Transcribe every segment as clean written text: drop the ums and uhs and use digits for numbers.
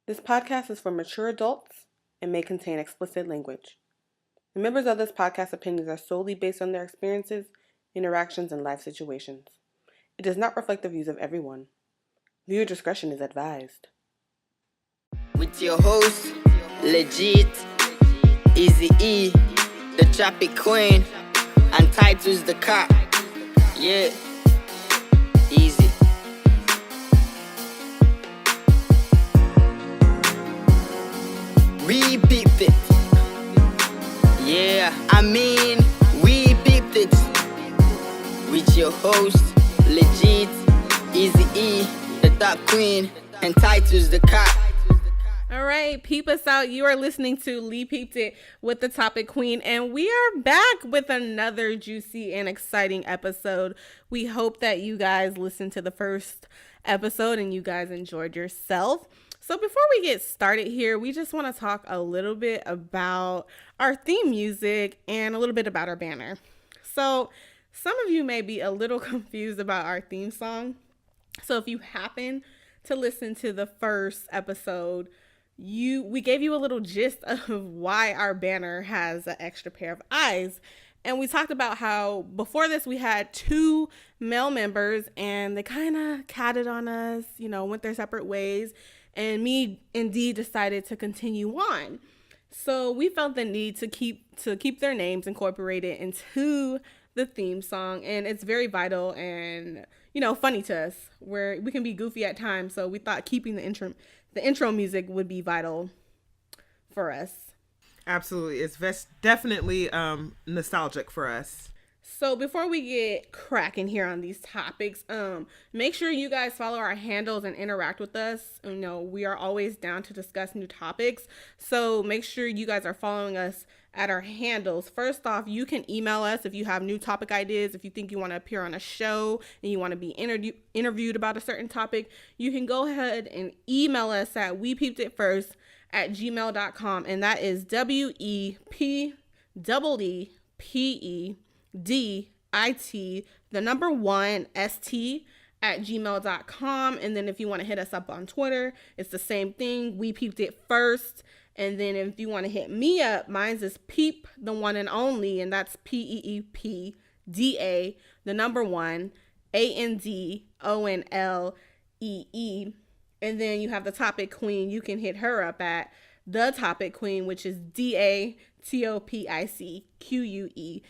This podcast is for mature adults and may contain explicit language. The members of this podcast opinions are solely based on their experiences, interactions, and life situations. It does not reflect the views of everyone. Viewer discretion is advised. With your host, Legit, Easy E, the Traffic Queen, and Titus the Cop. Yeah, easy. We peeped it. Yeah, we peeped it. With your host, Legit, Easy E, the Top Queen, and Titus the Cop. All right, peep us out. You are listening to Lee Peeped It with the Topic Queen, and we are back with another juicy and exciting episode. We hope that you guys listened to the first episode and you guys enjoyed yourself. So before we get started here, we just want to talk a little bit about our theme music and a little bit about our banner. So some of you may be a little confused about our theme song. So if you happen to listen to the first episode, we gave you a little gist of why our banner has an extra pair of eyes. And we talked about how before this we had two male members and they kind of catted on us, went their separate ways. And me and Dee decided to continue on. So we felt the need to keep their names incorporated into the theme song. And it's very vital and, funny to us, where we can be goofy at times. So we thought keeping the intro music would be vital for us. Absolutely. It's definitely nostalgic for us. So before we get cracking here on these topics, make sure you guys follow our handles and interact with us. We are always down to discuss new topics. So make sure you guys are following us at our handles. First off, you can email us if you have new topic ideas. If you think you want to appear on a show and you want to be interviewed about a certain topic, you can go ahead and email us at wepeepeditfirst@gmail.com. And that is WEPEEDIT1ST@gmail.com. And then if you want to hit us up on Twitter, it's the same thing. We peeped it first. And then if you want to hit me up, mine's is Peep, the one and only, and that's PEEPDA, the number one, ANDONLEE. And then you have the Topic Queen. You can hit her up at the Topic Queen, which is DATOPICQUENN.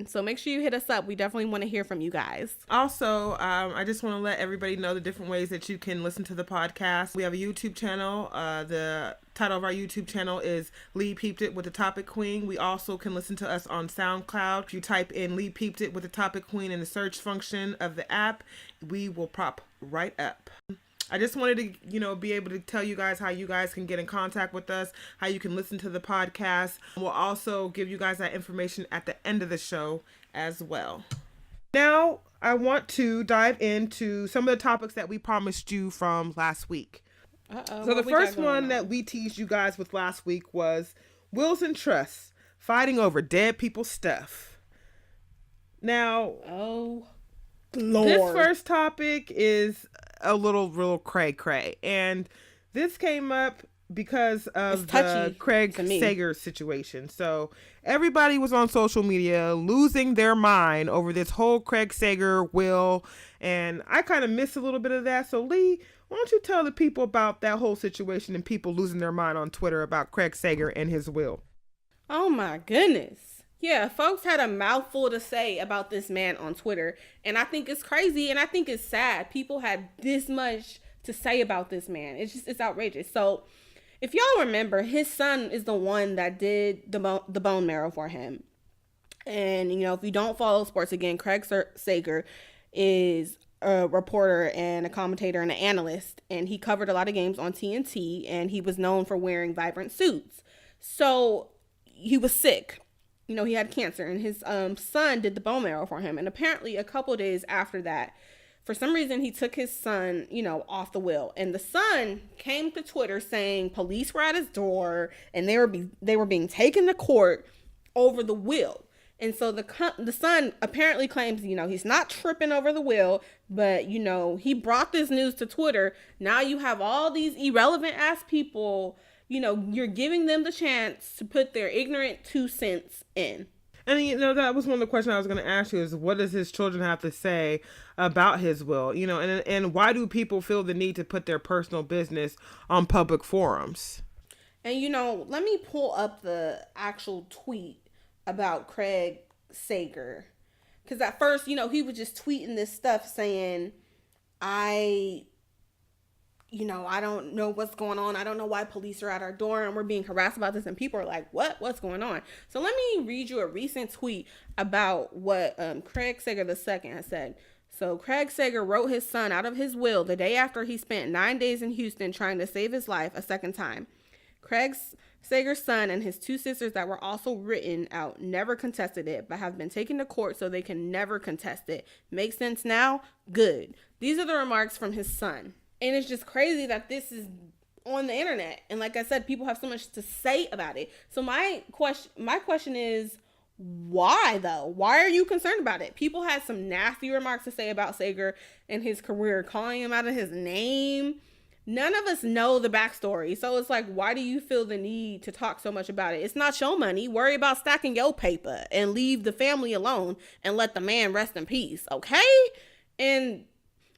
So make sure you hit us up. We definitely want to hear from you guys. Also, I just want to let everybody know the different ways that you can listen to the podcast. We have a YouTube channel. The title of our YouTube channel is Lee Peeped It with the Topic Queen. We also can listen to us on SoundCloud. If you type in Lee Peeped It with the Topic Queen in the search function of the app, we will pop right up. I just wanted to, be able to tell you guys how you guys can get in contact with us, how you can listen to the podcast. We'll also give you guys that information at the end of the show as well. Now, I want to dive into some of the topics that we promised you from last week. So the first one that we teased you guys with last week was wills and trusts, fighting over dead people's stuff. Now, oh, Lord. This first topic is a real cray, and this came up because of the Craig Sager situation. So everybody was on social media losing their mind over this whole Craig Sager will, and I kind of missed a little bit of that. So Lee, why don't you tell the people about that whole situation and people losing their mind on Twitter about Craig Sager and his will? Oh my goodness. Yeah, folks had a mouthful to say about this man on Twitter, and I think it's crazy and I think it's sad. People had this much to say about this man. It's outrageous. So if y'all remember, his son is the one that did the bone marrow for him. And, if you don't follow sports, again, Craig Sager is a reporter and a commentator and an analyst, and he covered a lot of games on TNT, and he was known for wearing vibrant suits. So he was sick. He had cancer, and his son did the bone marrow for him. And apparently a couple days after that, for some reason, he took his son, off the will. And the son came to Twitter saying police were at his door and they were being taken to court over the will. And so the son apparently claims, he's not tripping over the will, but, he brought this news to Twitter. Now you have all these irrelevant ass people, you're giving them the chance to put their ignorant 2 cents in. And, that was one of the questions I was going to ask you is what does his children have to say about his will? And why do people feel the need to put their personal business on public forums? And, let me pull up the actual tweet about Craig Sager. Because at first, he was just tweeting this stuff saying, I don't know what's going on. I don't know why police are at our door and we're being harassed about this. And people are like, what's going on? So let me read you a recent tweet about what Craig Sager II has said. So Craig Sager wrote his son out of his will the day after he spent 9 days in Houston trying to save his life a second time. Craig Sager's son and his 2 sisters that were also written out never contested it, but have been taken to court so they can never contest it. Makes sense now? Good. These are the remarks from his son. And it's just crazy that this is on the internet. And like I said, people have so much to say about it. So my question is, why though? Why are you concerned about it? People had some nasty remarks to say about Sager and his career, calling him out of his name. None of us know the backstory. So it's like, why do you feel the need to talk so much about it? It's not your money. Worry about stacking your paper and leave the family alone and let the man rest in peace. Okay? And,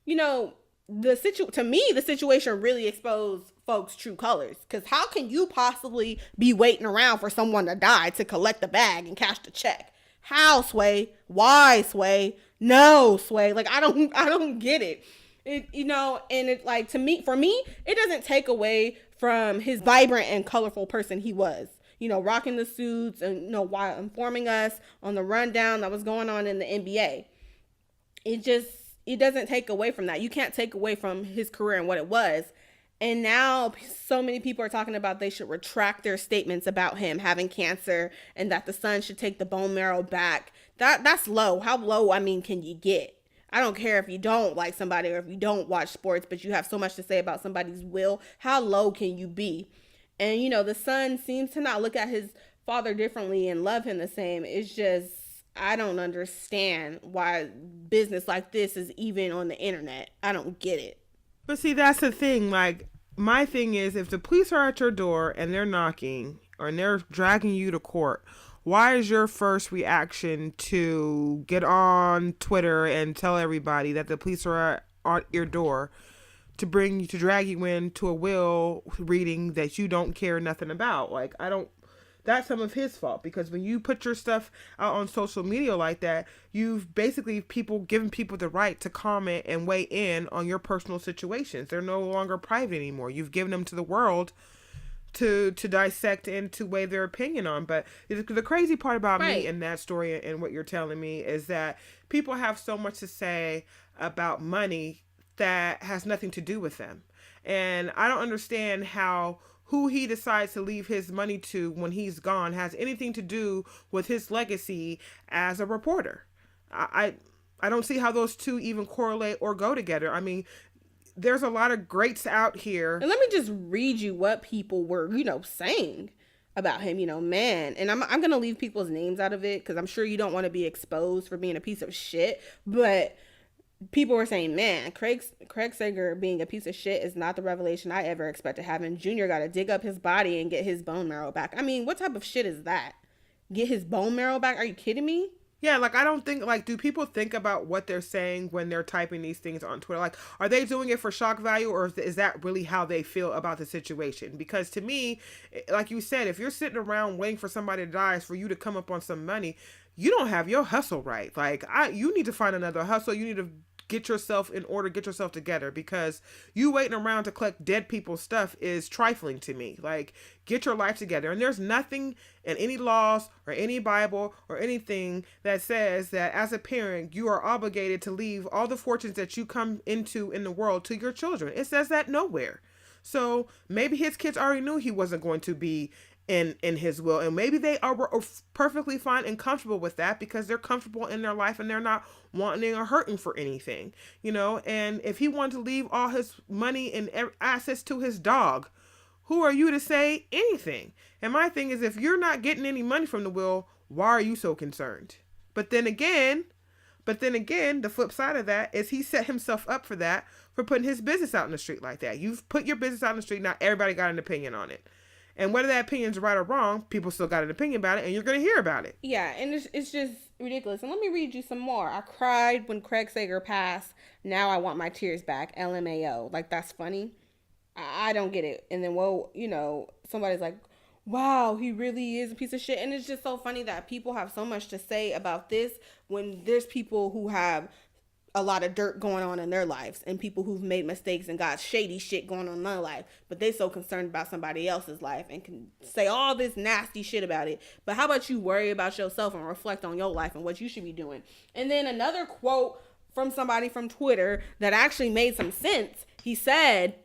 to me, the situation really exposed folks' true colors. Because how can you possibly be waiting around for someone to die to collect the bag and cash the check? How, Sway? Why, Sway? No, Sway. Like, I don't get it. For me, it doesn't take away from his vibrant and colorful person he was. Rocking the suits and, while informing us on the rundown that was going on in the NBA. It doesn't take away from that. You can't take away from his career and what it was. And now so many people are talking about they should retract their statements about him having cancer and that the son should take the bone marrow back. That's low. How low, can you get? I don't care if you don't like somebody or if you don't watch sports, but you have so much to say about somebody's will. How low can you be? And, the son seems to not look at his father differently and love him the same. It's just, I don't understand why business like this is even on the internet. I don't get it. But see, that's the thing. Like, my thing is, if the police are at your door and they're knocking or they're dragging you to court, why is your first reaction to get on Twitter and tell everybody that the police are at your door to drag you into a will reading that you don't care nothing about? Like, that's some of his fault, because when you put your stuff out on social media like that, you've basically given people the right to comment and weigh in on your personal situations. They're no longer private anymore. You've given them to the world to dissect and to weigh their opinion on. But the crazy part about me in that story and what you're telling me is that people have so much to say about money that has nothing to do with them. And I don't understand how who he decides to leave his money to when he's gone has anything to do with his legacy as a reporter. I don't see how those two even correlate or go together. There's a lot of greats out here. And let me just read you what people were, saying about him, man. And I'm going to leave people's names out of it because I'm sure you don't want to be exposed for being a piece of shit. But people were saying, man, Craig Sager being a piece of shit is not the revelation I ever expected having. Junior got to dig up his body and get his bone marrow back. What type of shit is that? Get his bone marrow back? Are you kidding me? Yeah, I don't think, do people think about what they're saying when they're typing these things on Twitter? Are they doing it for shock value, or is that really how they feel about the situation? Because to me, like you said, if you're sitting around waiting for somebody to die for you to come up on some money, you don't have your hustle right. You need to find another hustle. You need to get yourself in order, get yourself together, because you waiting around to collect dead people's stuff is trifling to me. Get your life together. And there's nothing in any laws or any Bible or anything that says that as a parent, you are obligated to leave all the fortunes that you come into in the world to your children. It says that nowhere. So maybe his kids already knew he wasn't going to be in his will, and maybe they are perfectly fine and comfortable with that because they're comfortable in their life and they're not wanting or hurting for anything, and if he wanted to leave all his money and assets to his dog, who are you to say anything? And my thing is, if you're not getting any money from the will, Why are you so concerned? But then again, the flip side of that is he set himself up for that, for putting his business out in the street like that. You've put your business out in the street. Now everybody got an opinion on it. And whether that opinion's right or wrong, people still got an opinion about it, and you're going to hear about it. Yeah, and it's just ridiculous. And let me read you some more. I cried when Craig Sager passed. Now I want my tears back. LMAO. Like, that's funny. I don't get it. And then, well, you know, somebody's like, wow, he really is a piece of shit. And it's just so funny that people have so much to say about this when there's people who have a lot of dirt going on in their lives and people who've made mistakes and got shady shit going on in their life, but they so concerned about somebody else's life and can say all this nasty shit about it. But how about you worry about yourself and reflect on your life and what you should be doing? And then another quote from somebody from Twitter that actually made some sense. He said,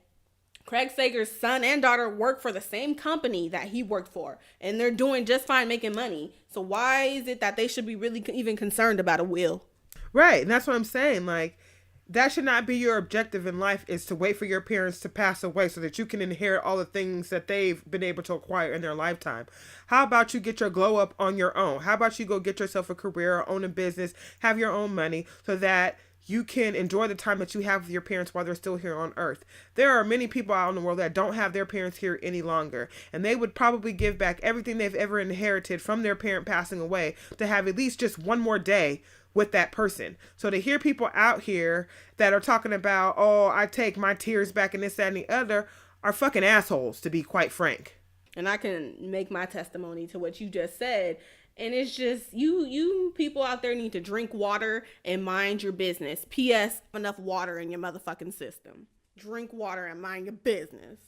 Craig Sager's son and daughter work for the same company that he worked for, and they're doing just fine making money. So why is it that they should be really even concerned about a will? Right. And that's what I'm saying. Like, that should not be your objective in life, is to wait for your parents to pass away so that you can inherit all the things that they've been able to acquire in their lifetime. How about you get your glow up on your own? How about you go get yourself a career, or own a business, have your own money, so that you can enjoy the time that you have with your parents while they're still here on earth. There are many people out in the world that don't have their parents here any longer, and they would probably give back everything they've ever inherited from their parent passing away to have at least just one more day with that person. So to hear people out here that are talking about, oh, I take my tears back and this, that, and the other, are fucking assholes, to be quite frank. And I can make my testimony to what you just said. And it's just, you people out there need to drink water and mind your business. P.S. Enough water in your motherfucking system. Drink water and mind your business.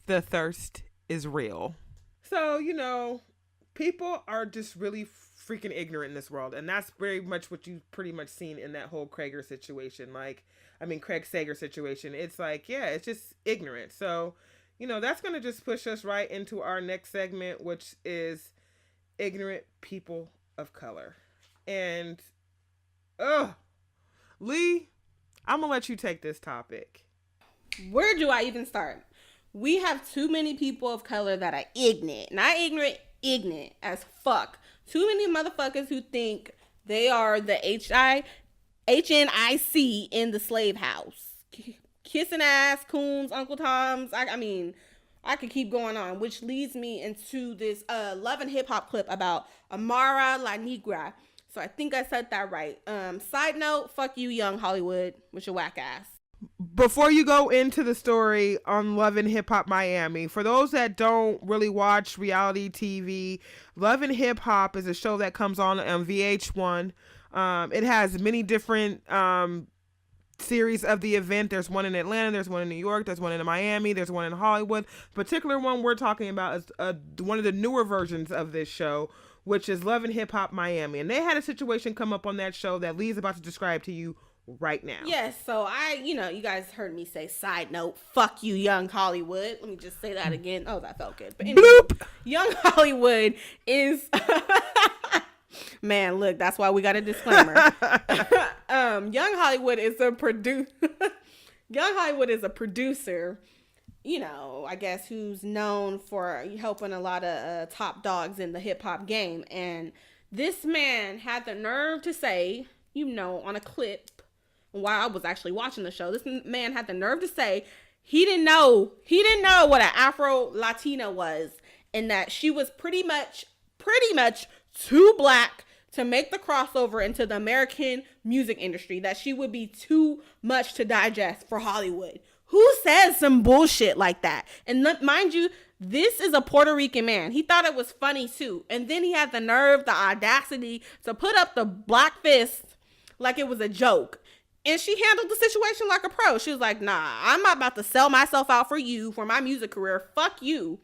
The thirst is real. So, you know, people are just really freaking ignorant in this world. And that's very much what you've pretty much seen in that whole Craig Sager situation. It's like, yeah, it's just ignorant. So, you know, that's going to just push us right into our next segment, which is ignorant people of color. And Lee, I'm gonna let you take this topic. Where do I even start? We have too many people of color that are ignorant. Not ignorant, ignorant as fuck. Too many motherfuckers who think they are the HNIC in the slave house. Kissing ass, coons, Uncle Toms. I mean, I could keep going on, which leads me into this Love and Hip Hop clip about Amara La Negra. So I think I said that right. Side note, fuck you, Young Hollywood, with your whack ass. Before you go into the story on Love and Hip Hop Miami, for those that don't really watch reality TV, Love and Hip Hop is a show that comes on VH1. It has many different series of the event. There's one in Atlanta, there's one in New York, there's one in Miami, there's one in Hollywood. The particular one we're talking about is one of the newer versions of this show, which is Love and Hip Hop Miami. And they had a situation come up on that show that Lee's about to describe to you right now. Yes, so you guys heard me say, side note, fuck you, Young Hollywood. Let me just say that again. Oh, that felt good. But anyway, bloop. Young Hollywood is man, look, that's why we got a disclaimer. Young Hollywood is a Young Hollywood is a producer, you know, I guess, who's known for helping a lot of top dogs in the hip hop game. And this man had the nerve to say, you know, on a clip while I was actually watching the show, this man had the nerve to say he didn't know what an Afro Latina was, and that she was pretty much too black to make the crossover into the American music industry, that she would be too much to digest for Hollywood. Who says some bullshit like that? And mind you, this is a Puerto Rican man. He thought it was funny too. And then he had the nerve, the audacity to put up the black fist like it was a joke. And she handled the situation like a pro. She was like, nah, I'm not about to sell myself out for you, for my music career. Fuck you.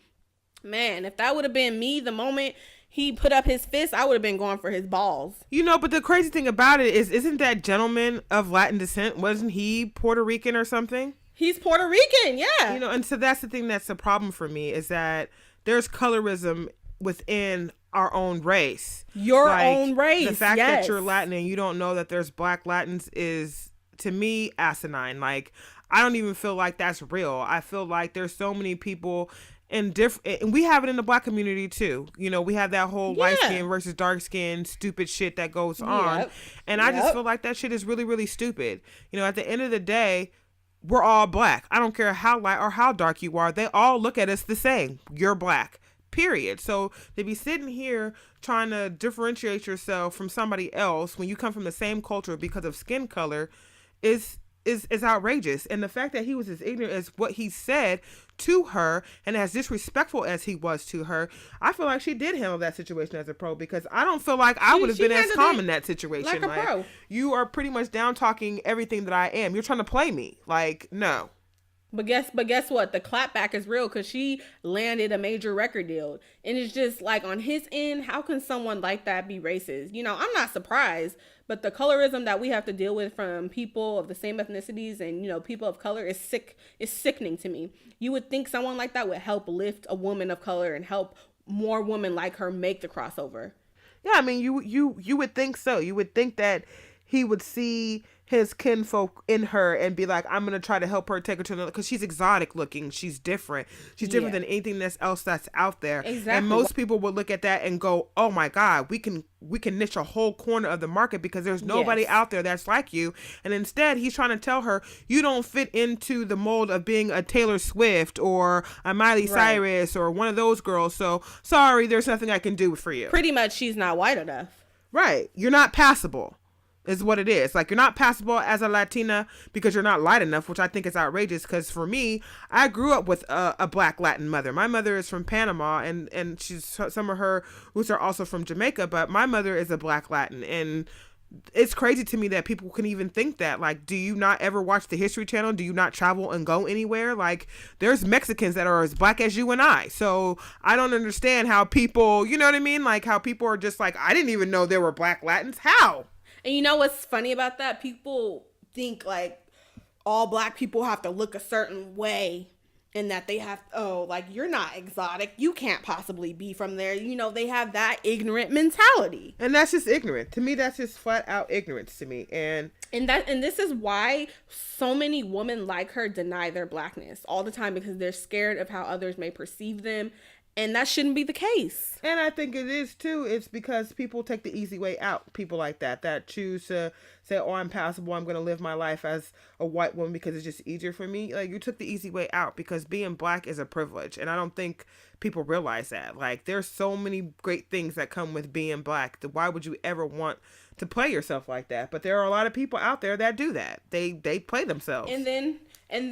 Man, if that would have been me the moment he put up his fist, I would have been going for his balls. You know, but the crazy thing about it is, isn't that gentleman of Latin descent, wasn't he Puerto Rican or something? He's Puerto Rican, yeah. You know, and so that's the thing that's the problem for me, is that there's colorism within our own race. Your own race, the fact that you're Latin and you don't know that there's black Latins is, to me, asinine. Like, I don't even feel like that's real. I feel like there's so many people and different, and we have it in the Black community too. You know, we have that whole light skin versus dark skin stupid shit that goes on, and I just feel like that shit is really, really stupid. You know, at the end of the day, we're all Black. I don't care how light or how dark you are. They all look at us the same. You're Black. Period. So to be sitting here trying to differentiate yourself from somebody else when you come from the same culture because of skin color is outrageous. And the fact that he was as ignorant as what he said to her and as disrespectful as he was to her, I feel like she did handle that situation as a pro, because I don't feel like I would have been as calm in that situation. Like a pro. You are pretty much down talking everything that I am. You're trying to play me. Like, no. But guess what? The clapback is real, because she landed a major record deal. And it's just like, on his end, how can someone like that be racist? You know, I'm not surprised, but the colorism that we have to deal with from people of the same ethnicities and, you know, people of color is sickening to me. You would think someone like that would help lift a woman of color and help more women like her make the crossover. Yeah, I mean, you would think so. You would think that he would see his kinfolk in her and be like, I'm going to try to help her take her to another, because she's exotic looking. She's different. She's different than anything else that's out there. Exactly. And most people would look at that and go, oh my God, we can niche a whole corner of the market because there's nobody out there that's like you. And instead he's trying to tell her, you don't fit into the mold of being a Taylor Swift or a Miley Cyrus or one of those girls. So sorry, there's nothing I can do for you. Pretty much she's not white enough. Right. You're not passable. Is what it is. Like, you're not passable as a Latina because you're not light enough, which I think is outrageous. Because for me, I grew up with a Black Latin mother. My mother is from Panama, and she's, some of her roots are also from Jamaica, but my mother is a Black Latin. And it's crazy to me that people can even think that. Like, do you not ever watch the History Channel? Do you not travel and go anywhere? Like, there's Mexicans that are as Black as you and I. So I don't understand how people, you know what I mean? Like, how people are just like, I didn't even know there were Black Latins. How? And you know what's funny about that? People think like all Black people have to look a certain way, and that they have, like, you're not exotic. You can't possibly be from there. You know, they have that ignorant mentality. And that's just ignorant. To me, that's just flat out ignorance to me. And this is why so many women like her deny their Blackness all the time, because they're scared of how others may perceive them. And that shouldn't be the case. And I think it is too. It's because people take the easy way out. People like that choose to say, oh, I'm passable. I'm going to live my life as a white woman because it's just easier for me. Like, you took the easy way out, because being Black is a privilege. And I don't think people realize that. Like, there's so many great things that come with being Black. Why would you ever want to play yourself like that? But there are a lot of people out there that do that. They play themselves. And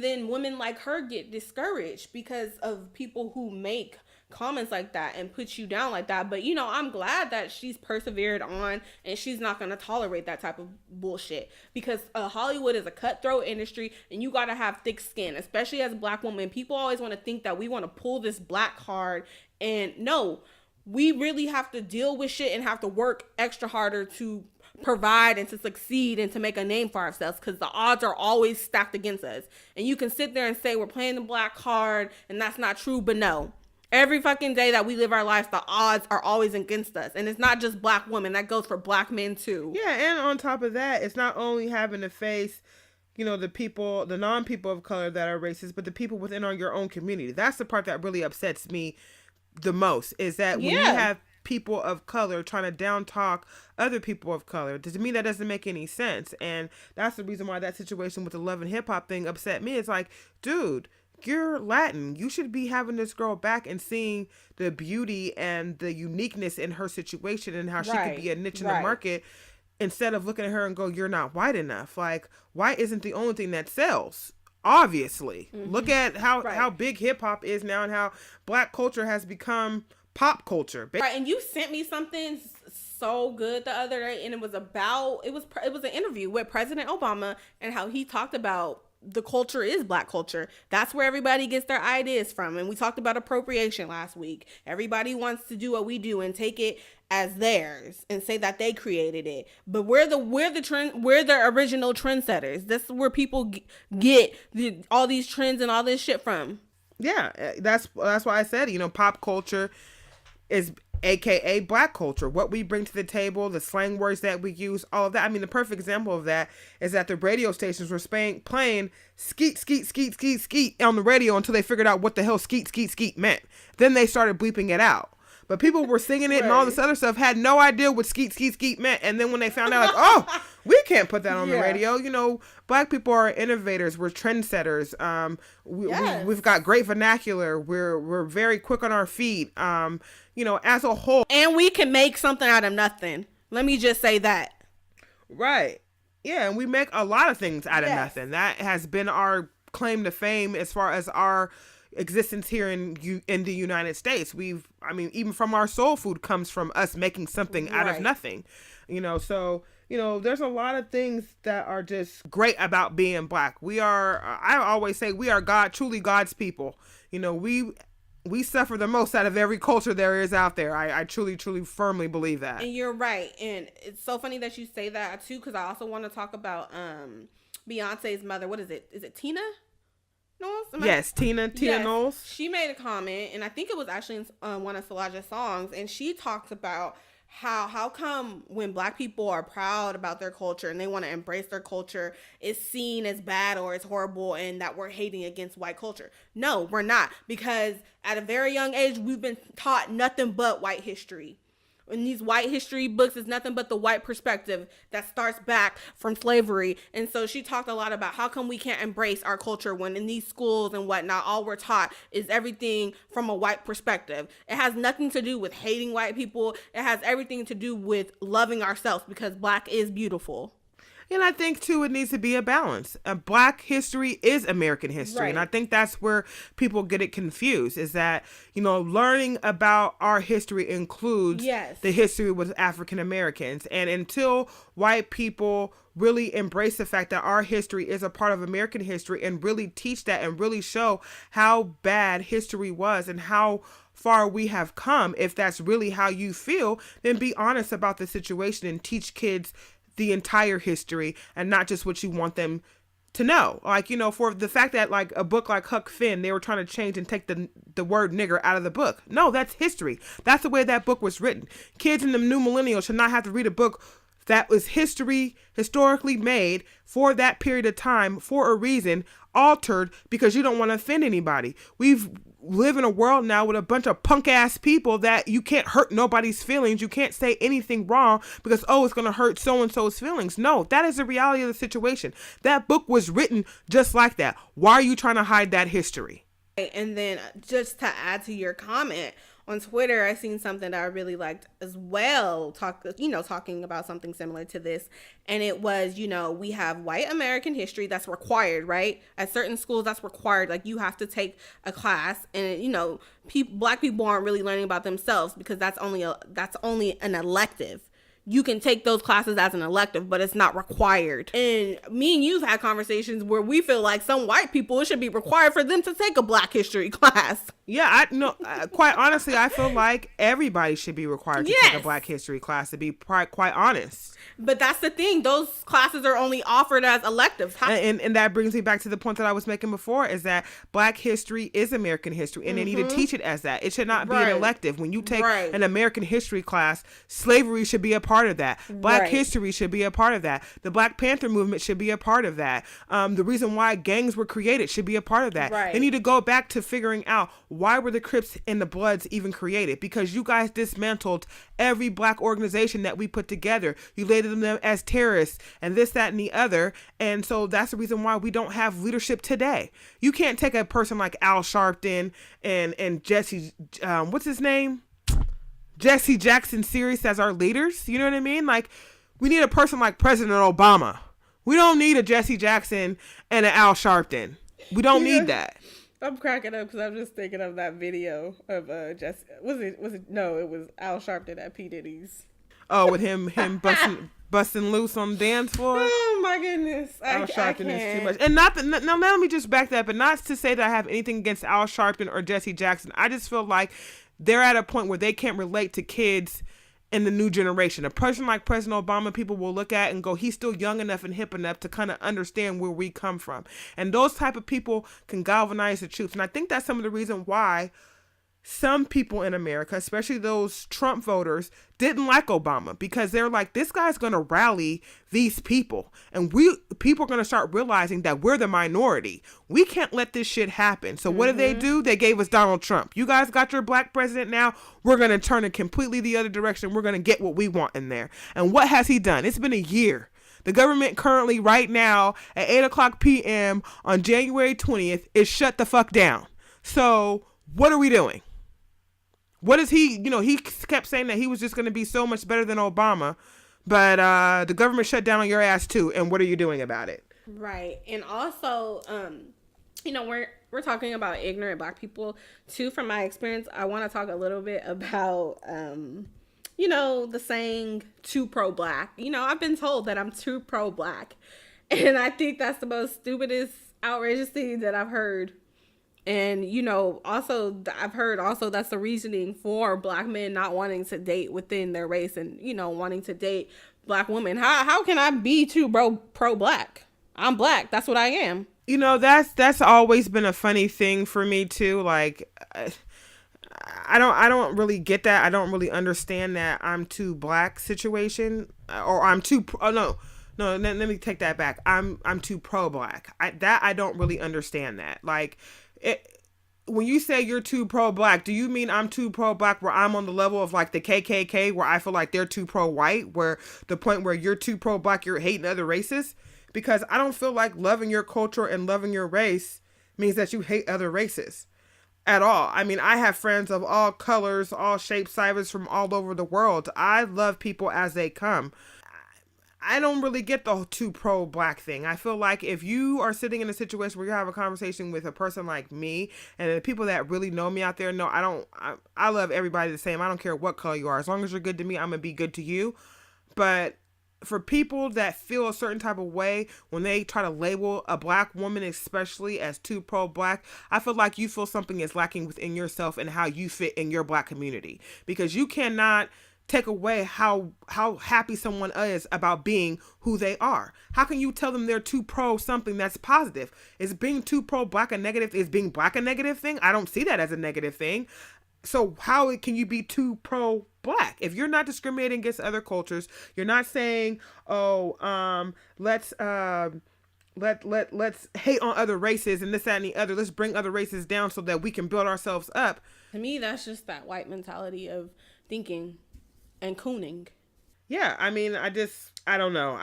then women like her get discouraged because of people who make comments like that and put you down like that. But, you know, I'm glad that she's persevered on, and she's not going to tolerate that type of bullshit, because Hollywood is a cutthroat industry, and you got to have thick skin, especially as a Black woman. People always want to think that we want to pull this Black card, and no, we really have to deal with shit and have to work extra harder to provide and to succeed and to make a name for ourselves, because the odds are always stacked against us. And you can sit there and say we're playing the Black card and that's not true, but no. Every fucking day that we live our lives, the odds are always against us. And it's not just Black women. That goes for Black men too. Yeah, and on top of that, it's not only having to face, you know, the non-people of color that are racist, but the people within your own community. That's the part that really upsets me the most, is that when you have people of color trying to down talk other people of color, to me that doesn't make any sense. And that's the reason why that situation with the Love and Hip Hop thing upset me. It's like, dude, you're Latin. You should be having this girl back and seeing the beauty and the uniqueness in her situation and how she could be a niche in the market, instead of looking at her and go, you're not white enough. Like, white isn't the only thing that sells. Obviously. Look at how big hip hop is now and how Black culture has become pop culture. Right, and you sent me something so good the other day, and it was an interview with President Obama, and how he talked about the culture is Black culture. That's where everybody gets their ideas from. And we talked about appropriation last week. Everybody wants to do what we do and take it as theirs and say that they created it. But we're the original trendsetters. That's where people get all these trends and all this shit from. Yeah, that's why I said, you know, pop culture is AKA black culture, what we bring to the table, the slang words that we use, all of that. I mean, the perfect example of that is that the radio stations were playing skeet, skeet, skeet, skeet, skeet on the radio until they figured out what the hell skeet, skeet, skeet meant. Then they started bleeping it out. But people were singing it and all this other stuff, had no idea what skeet, skeet, skeet meant. And then when they found out, like, oh, we can't put that on the radio. You know, black people are innovators. We're trendsetters. We've got great vernacular. We're very quick on our feet. You know, as a whole. And we can make something out of nothing. Let me just say that. Right. Yeah, and we make a lot of things out of nothing. That has been our claim to fame as far as our existence here in the United States. Even from our soul food comes from us making something out of nothing. You know, so, you know, there's a lot of things that are just great about being black. I always say we are truly God's people. You know, we suffer the most out of every culture there is out there. I truly, truly firmly believe that. And you're right. And it's so funny that you say that too, because I also want to talk about Beyonce's mother. What is it? Is it Tina Knowles? Yes, Tina Knowles. She made a comment, and I think it was actually in one of Solange's songs, and she talks about how come when black people are proud about their culture and they want to embrace their culture, it's seen as bad or as horrible and that we're hating against white culture. No, we're not, because at a very young age, we've been taught nothing but white history. In these white history books, is nothing but the white perspective that starts back from slavery. And so she talked a lot about how come we can't embrace our culture when in these schools and whatnot, all we're taught is everything from a white perspective. It has nothing to do with hating white people. It has everything to do with loving ourselves, because black is beautiful. And I think, too, it needs to be a balance. Black history is American history. Right. And I think that's where people get it confused, is that, you know, learning about our history includes the history with African Americans. And until white people really embrace the fact that our history is a part of American history and really teach that and really show how bad history was and how far we have come, if that's really how you feel, then be honest about the situation and teach kids the entire history and not just what you want them to know. Like, you know, for the fact that like a book like Huck Finn, they were trying to change and take the word nigger out of the book. No, that's history. That's the way that book was written. Kids in the new millennial should not have to read a book that was historically made for that period of time for a reason, altered because you don't want to offend anybody. We've live in a world now with a bunch of punk ass people that you can't hurt nobody's feelings. You can't say anything wrong because, oh, it's going to hurt so-and-so's feelings. No, that is the reality of the situation. That book was written just like that. Why are you trying to hide that history? And then just to add to your comment, on Twitter, I seen something that I really liked as well, talking about something similar to this. And it was, you know, we have white American history that's required, right? At certain schools, that's required. Like, you have to take a class, and, you know, black people aren't really learning about themselves because that's only an elective. You can take those classes as an elective, but it's not required. And me and you've had conversations where we feel like some white people, it should be required for them to take a black history class. Yeah, I know. Quite honestly, I feel like everybody should be required to take a black history class, to be quite honest. But that's the thing. Those classes are only offered as electives. And that brings me back to the point that I was making before, is that black history is American history, and they need to teach it as that. It should not be an elective. When you take an American history class, slavery should be a part of that. Black history should be a part of that. The Black Panther movement should be a part of that. The reason why gangs were created should be a part of that. They need to go back to figuring out, why were the Crips and the Bloods even created? Because you guys dismantled every black organization that we put together. You labeled them as terrorists and this, that, and the other. And so that's the reason why we don't have leadership today. You can't take a person like Al Sharpton and Jesse, what's his name? Jesse Jackson serious as our leaders. You know what I mean? Like, we need a person like President Obama. We don't need a Jesse Jackson and an Al Sharpton. We don't need that. I'm cracking up because I'm just thinking of that video of Jesse. No, it was Al Sharpton at P. Diddy's. Oh, with him busting loose on the dance floor. Oh my goodness, Al Sharpton is too much. And now let me just back that, but not to say that I have anything against Al Sharpton or Jesse Jackson. I just feel like they're at a point where they can't relate to kids in the new generation. A person like President Obama, people will look at and go, he's still young enough and hip enough to kind of understand where we come from. And those type of people can galvanize the troops. And I think that's some of the reason why some people in America, especially those Trump voters, didn't like Obama because they're like, this guy's going to rally these people. And people are going to start realizing that we're the minority. We can't let this shit happen. So what did they do? They gave us Donald Trump. You guys got your black president now. We're going to turn it completely the other direction. We're going to get what we want in there. And what has he done? It's been a year. The government currently right now at 8:00 p.m. on January 20th is shut the fuck down. So what are we doing? What is he, he kept saying that he was just going to be so much better than Obama, but the government shut down on your ass too. And what are you doing about it? Right. And also, we're talking about ignorant black people too. From my experience, I want to talk a little bit about, the saying too pro-black. I've been told that I'm too pro-black. And I think that's the most stupidest, outrageous thing that I've heard. And, also, I've heard also that's the reasoning for black men not wanting to date within their race and, wanting to date black women. How can I be too pro-black? I'm black. That's what I am. That's always been a funny thing for me, too. Like, I don't really get that. I don't really understand that I'm too black situation or I'm too, no, let me take that back. I'm too pro-black. I don't really understand that. Like, when you say you're too pro-black, do you mean I'm too pro-black where I'm on the level of like the KKK where I feel like they're too pro-white, where the point where you're too pro-black, you're hating other races? Because I don't feel like loving your culture and loving your race means that you hate other races at all. I mean, I have friends of all colors, all shapes, sizes from all over the world. I love people as they come. I don't really get the too pro-black thing. I feel like if you are sitting in a situation where you have a conversation with a person like me, and the people that really know me out there know I love everybody the same. I don't care what color you are. As long as you're good to me, I'm going to be good to you. But for people that feel a certain type of way when they try to label a black woman especially as too pro-black, I feel like you feel something is lacking within yourself and how you fit in your black community. Because you cannot take away how happy someone is about being who they are. How can you tell them they're too pro something that's positive? Is being too pro-black a negative? Is being black a negative thing? I don't see that as a negative thing. So how can you be too pro-black? If you're not discriminating against other cultures, you're not saying, let's hate on other races and this, that, and the other. Let's bring other races down so that we can build ourselves up. To me, that's just that white mentality of thinking and cooning. Yeah, I mean, I don't know.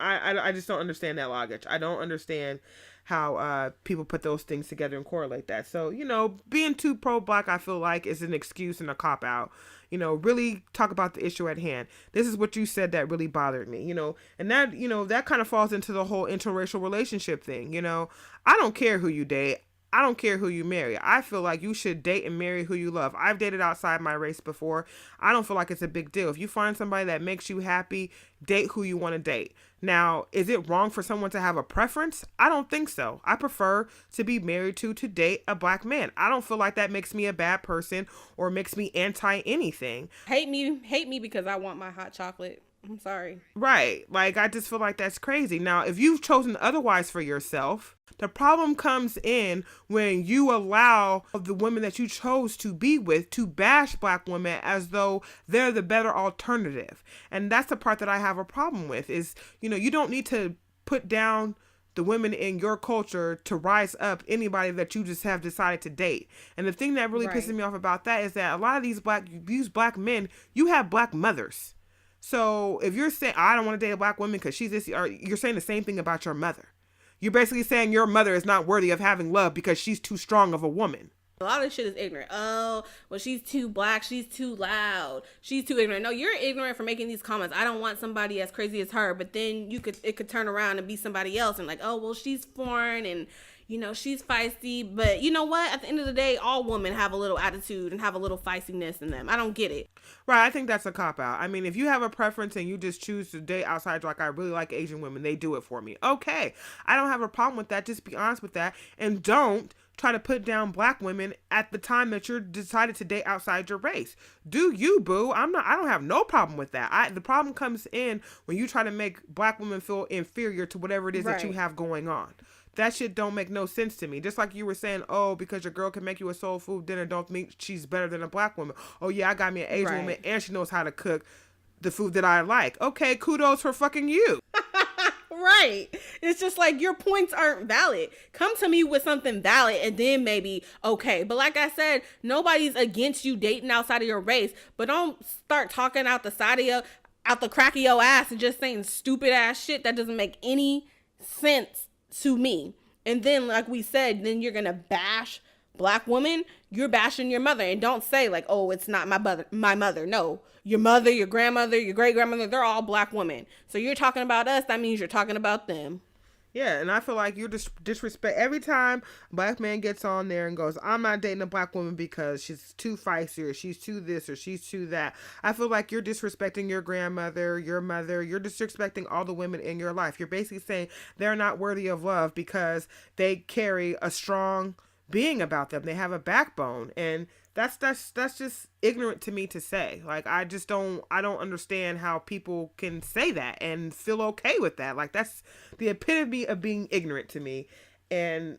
I just don't understand that logic. I don't understand how people put those things together and correlate that. So, being too pro-black, I feel like is an excuse and a cop-out. Really talk about the issue at hand. This is what you said that really bothered me, and that, that kind of falls into the whole interracial relationship thing. I don't care who you date. I don't care who you marry. I feel like you should date and marry who you love. I've dated outside my race before. I don't feel like it's a big deal. If you find somebody that makes you happy, date who you want to date. Now, is it wrong for someone to have a preference? I don't think so. I prefer to be married to date a black man. I don't feel like that makes me a bad person or makes me anti anything. Hate me because I want my hot chocolate. I'm sorry. Right. Like, I just feel like that's crazy. Now, if you've chosen otherwise for yourself, the problem comes in when you allow the women that you chose to be with to bash black women as though they're the better alternative. And that's the part that I have a problem with is, you don't need to put down the women in your culture to rise up anybody that you just have decided to date. And the thing that really pisses me off about that is that a lot of these black men, you have black mothers. So if you're saying, I don't want to date a black woman because she's this, or you're saying the same thing about your mother. You're basically saying your mother is not worthy of having love because she's too strong of a woman. A lot of this shit is ignorant. Oh, well, she's too black. She's too loud. She's too ignorant. No, you're ignorant for making these comments. I don't want somebody as crazy as her. But then it could turn around and be somebody else and like, oh, well, she's foreign and, she's feisty. But you know what? At the end of the day, all women have a little attitude and have a little feistiness in them. I don't get it. Right. I think that's a cop-out. I mean, if you have a preference and you just choose to date outside, like I really like Asian women, they do it for me. Okay. I don't have a problem with that. Just be honest with that. And don't try to put down black women at the time that you're decided to date outside your race. Do you, boo? I don't have no problem with that. The problem comes in when you try to make black women feel inferior to whatever it is that you have going on. that shit don't make no sense to me. Just like you were saying, oh, because your girl can make you a soul food dinner, don't mean she's better than a black woman. Oh yeah, I got me an Asian woman and she knows how to cook the food that I like. Okay, kudos for fucking you. Right. It's just like your points aren't valid. Come to me with something valid and then maybe okay. But like I said, nobody's against you dating outside of your race. But don't start talking out the crack of your ass and just saying stupid ass shit that doesn't make any sense to me. And then like we said, then you're gonna bash black women. You're bashing your mother. And don't say like, oh, it's not my mother. No, your mother, your grandmother, your great grandmother, they're all black women. So you're talking about us, that means you're talking about them. Yeah, and I feel like you disrespect every time a black man gets on there and goes, I'm not dating a black woman because she's too feisty or she's too this or she's too that. I feel like you're disrespecting your grandmother, your mother. You're disrespecting all the women in your life. You're basically saying they're not worthy of love because they carry a strong being about them. They have a backbone, and that's just ignorant to me to say. Like, I don't understand how people can say that and feel okay with that. Like, that's the epitome of being ignorant to me. And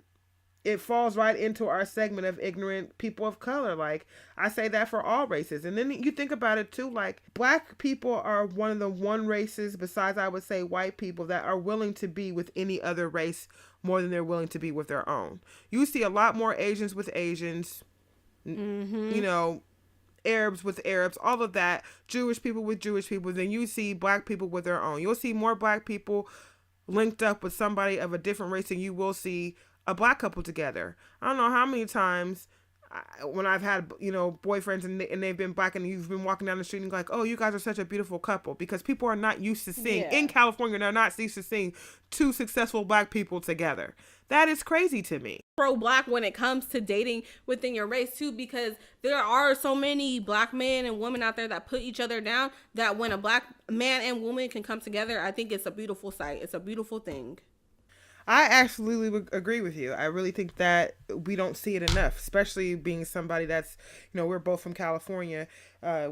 it falls right into our segment of ignorant people of color. Like, I say that for all races. And then you think about it too, like, black people are one of the races, besides I would say white people, that are willing to be with any other race more than they're willing to be with their own. You see a lot more Asians with Asians, you know, Arabs with Arabs, all of that, Jewish people with Jewish people, than you see black people with their own. You'll see more black people linked up with somebody of a different race than you will see a black couple together. I don't know how many times when I've had, you know, boyfriends and they've been black and you've been walking down the street and like, oh, you guys are such a beautiful couple, because people are not used to seeing, in California, they're not used to seeing two successful black people together. That is crazy to me. Pro-black when it comes to dating within your race too, because there are so many black men and women out there that put each other down, that when a black man and woman can come together, I think it's a beautiful sight. It's a beautiful thing. I absolutely would agree with you. I really think that we don't see it enough, especially being somebody that's, you know, we're both from California.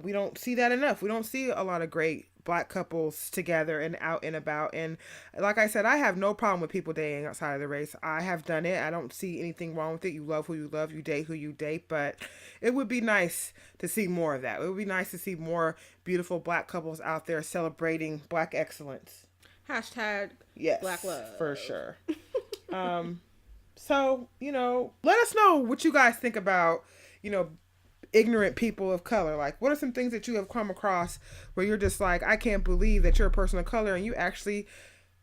We don't see that enough. We don't see a lot of great black couples together and out and about. And like I said, I have no problem with people dating outside of the race. I have done it. I don't see anything wrong with it. You love who you love. You date who you date. But it would be nice to see more of that. It would be nice to see more beautiful black couples out there celebrating black excellence. Hashtag yes, black love. For sure. So, you know, let us know what you guys think about, you know, ignorant people of color. Like, what are some things that you have come across where you're just like, I can't believe that you're a person of color and you actually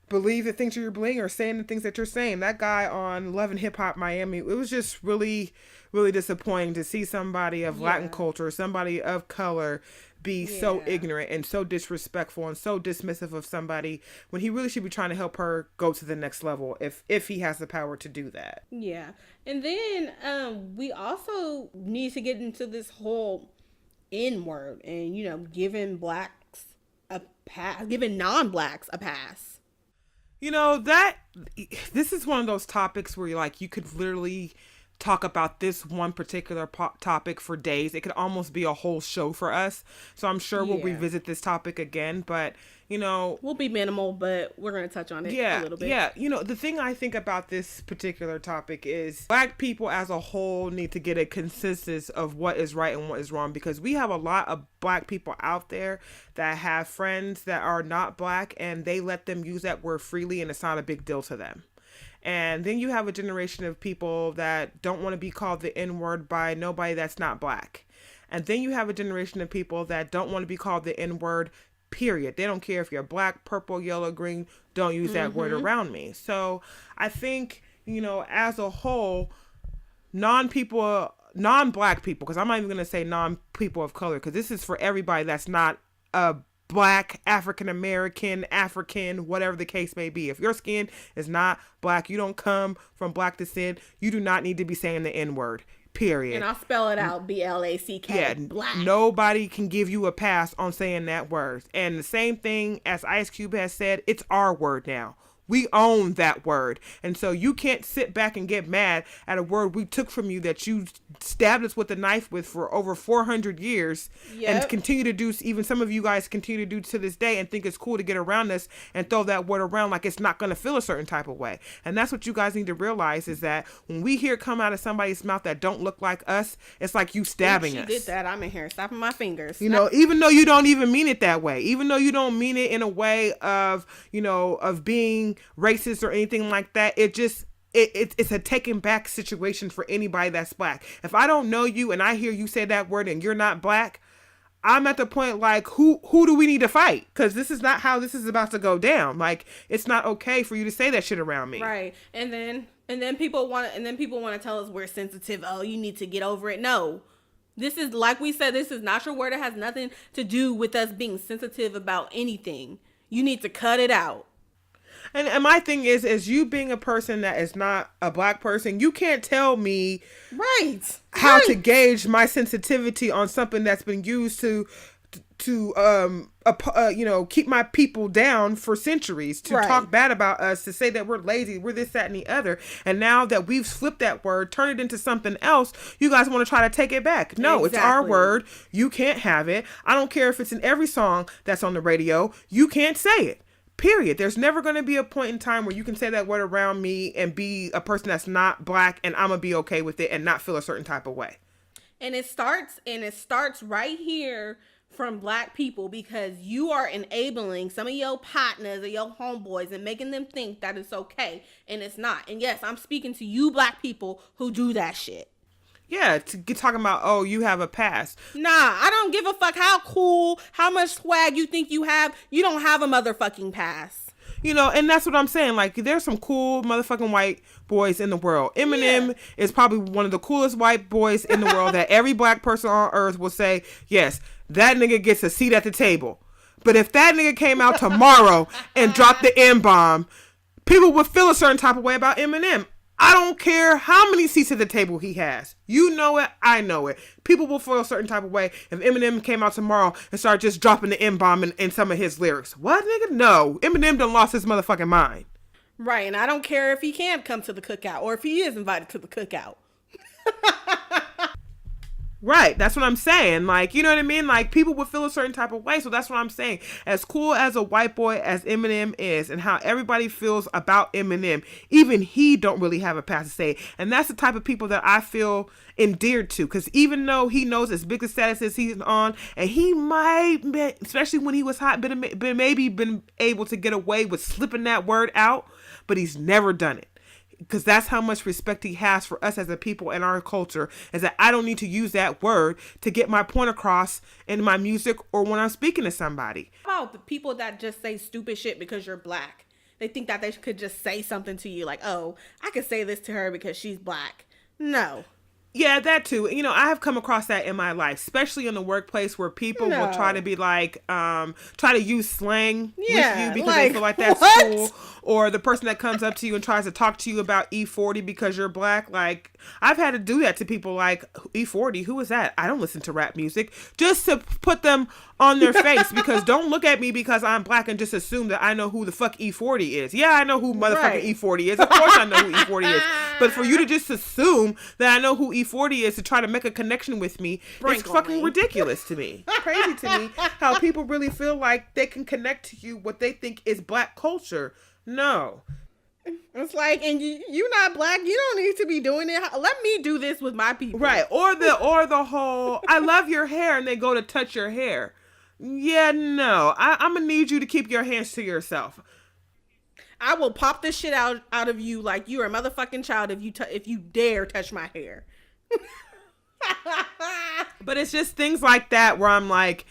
believe the things that you're believing or saying the things that you're saying. That guy on Love and Hip Hop Miami, it was just really, really disappointing to see somebody of Latin culture, somebody of color, be so ignorant and so disrespectful and so dismissive of somebody when he really should be trying to help her go to the next level if he has the power to do that. Yeah. And then we also need to get into this whole N-word and, you know, giving blacks a pass, giving non-blacks a pass. You know, this is one of those topics where you're like, you could literally talk about this one particular topic for days. It could almost be a whole show for us. So I'm sure we'll revisit this topic again, but you know, we'll be minimal, but we're going to touch on it a little bit. Yeah. You know, the thing I think about this particular topic is black people as a whole need to get a consensus of what is right and what is wrong, because we have a lot of black people out there that have friends that are not black and they let them use that word freely and it's not a big deal to them. And then you have a generation of people that don't want to be called the N-word by nobody that's not black. And then you have a generation of people that don't want to be called the N-word, period. They don't care if you're black, purple, yellow, green, don't use that word around me. So I think, you know, as a whole, non-black people, because I'm not even going to say non-people of color, because this is for everybody that's not a black, African-American, African, whatever the case may be. If your skin is not black, you don't come from black descent, you do not need to be saying the N-word, period. And I'll spell it out, B-L-A-C-K, yeah, black. Nobody can give you a pass on saying that word. And the same thing as Ice Cube has said, it's our word now. We own that word. And so you can't sit back and get mad at a word we took from you that you stabbed us with a knife with for over 400 years and continue to do, even some of you guys continue to do to this day, and think it's cool to get around us and throw that word around like it's not going to feel a certain type of way. And that's what you guys need to realize, is that when we hear it come out of somebody's mouth that don't look like us, it's like you stabbing us. She did that. I'm in here snapping my fingers. You know, even though you don't even mean it that way, even though you don't mean it in a way of, you know, of being racist or anything like that, it just, it's a taken back situation for anybody that's black. If I don't know you and I hear you say that word and you're not black, I'm at the point like, who do we need to fight? Because this is not how this is about to go down. Like, it's not okay for you to say that shit around me. Right. And then people want to tell us we're sensitive. Oh, you need to get over it. No. This is, like we said, this is not your word. It has nothing to do with us being sensitive about anything. You need to cut it out. And my thing is you being a person that is not a black person, you can't tell me how to gauge my sensitivity on something that's been used to you know, keep my people down for centuries, to talk bad about us, to say that we're lazy, we're this, that, and the other. And now that we've flipped that word, turned it into something else, you guys want to try to take it back. No, It's our word. You can't have it. I don't care if it's in every song that's on the radio. You can't say it. Period. There's never going to be a point in time where you can say that word around me and be a person that's not black, and I'm going to be okay with it and not feel a certain type of way. And it starts right here from black people, because you are enabling some of your partners or your homeboys and making them think that it's okay, and it's not. And yes, I'm speaking to you black people who do that shit. Yeah, to get talking about, oh, you have a pass. Nah, I don't give a fuck how cool, how much swag you think you have. You don't have a motherfucking pass. You know, and that's what I'm saying. Like, there's some cool motherfucking white boys in the world. Eminem is probably one of the coolest white boys in the world that every black person on earth will say, yes, that nigga gets a seat at the table. But if that nigga came out tomorrow and dropped the M-bomb, people would feel a certain type of way about Eminem. I don't care how many seats at the table he has. You know it. I know it. People will feel a certain type of way if Eminem came out tomorrow and started just dropping the M-bomb in some of his lyrics. What, nigga? No. Eminem done lost his motherfucking mind. Right. And I don't care if he can come to the cookout or if he is invited to the cookout. Right. That's what I'm saying. Like, you know what I mean? Like, people would feel a certain type of way. So that's what I'm saying. As cool as a white boy as Eminem is, and how everybody feels about Eminem, even he don't really have a pass to say. And that's the type of people that I feel endeared to. Because even though he knows as big a status as he's on, and he might, especially when he was hot, maybe been able to get away with slipping that word out, but he's never done it. Because that's how much respect he has for us as a people and our culture, is that I don't need to use that word to get my point across in my music or when I'm speaking to somebody. How about the people that just say stupid shit because you're black? They think that they could just say something to you like, oh, I could say this to her because she's black. No. Yeah, that too. You know, I have come across that in my life, especially in the workplace, where people will try to be like, try to use slang with you because like, they feel like that's cool. Or the person that comes up to you and tries to talk to you about E40 because you're black. Like, I've had to do that to people like, E40, who is that? I don't listen to rap music. Just to put them on their face, because don't look at me because I'm black and just assume that I know who the fuck E40 is. Yeah, I know who motherfucking E40 is. Of course I know who E40 is. But for you to just assume that I know who E40 is to try to make a connection with me, it's fucking ridiculous to me. Crazy to me how people really feel like they can connect to you what they think is black culture. No. It's like, and you're not black. You don't need to be doing it. Let me do this with my people. Right. Or the whole, I love your hair, and they go to touch your hair. Yeah, no. I'm going to need you to keep your hands to yourself. I will pop this shit out of you like you're a motherfucking child if you dare touch my hair. But it's just things like that where I'm like,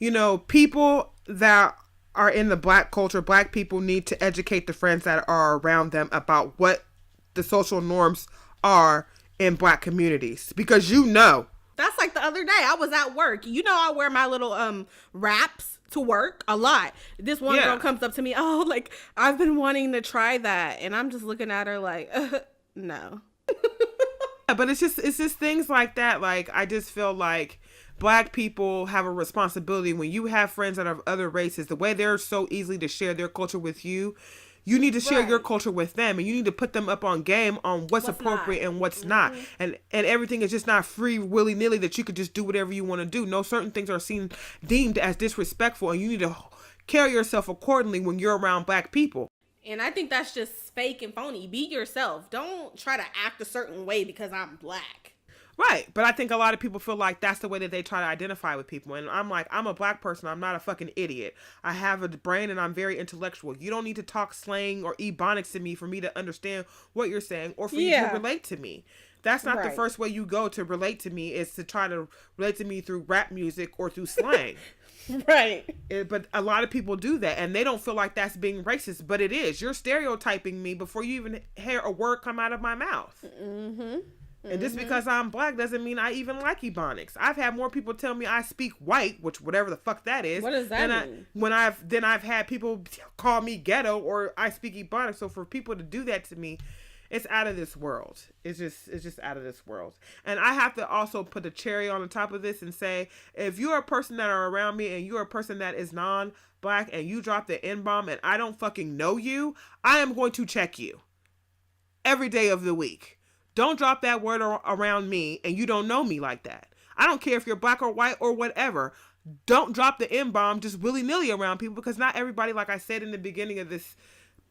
you know, people that are in the black culture, black people need to educate the friends that are around them about what the social norms are in black communities, because you know. That's like the other day I was at work. You know, I wear my little wraps to work a lot. This one girl comes up to me, oh, like, I've been wanting to try that, and I'm just looking at her like, no. But it's just things like that. Like, I just feel like black people have a responsibility when you have friends that are of other races, the way they're so easily to share their culture with you. You need to share your Right. culture with them, and you need to put them up on game on what's appropriate not. and what's not. And everything is just not free willy-nilly that you could just do whatever you want to do. No, certain things are deemed as disrespectful, and you need to carry yourself accordingly when you're around Black people. And I think that's just fake and phony. Be yourself. Don't try to act a certain way because I'm Black. Right. But I think a lot of people feel like that's the way that they try to identify with people. And I'm like, I'm a Black person. I'm not a fucking idiot. I have a brain and I'm very intellectual. You don't need to talk slang or ebonics to me for me to understand what you're saying or for you to relate to me. That's not the first way you go to relate to me, is to try to relate to me through rap music or through slang. Right. But a lot of people do that, and they don't feel like that's being racist, but it is. You're stereotyping me before you even hear a word come out of my mouth. And just because I'm Black doesn't mean I even like ebonics. I've had more people tell me I speak white, which whatever the fuck that is. What does that mean? I've had people call me ghetto or I speak ebonics. So for people to do that to me, it's out of this world. It's just out of this world. And I have to also put a cherry on the top of this and say, if you're a person that are around me and you're a person that is non-Black and you drop the N-bomb and I don't fucking know you, I am going to check you every day of the week. Don't drop that word around me and you don't know me like that. I don't care if you're Black or white or whatever. Don't drop the N-bomb just willy-nilly around people, because not everybody, like I said in the beginning of this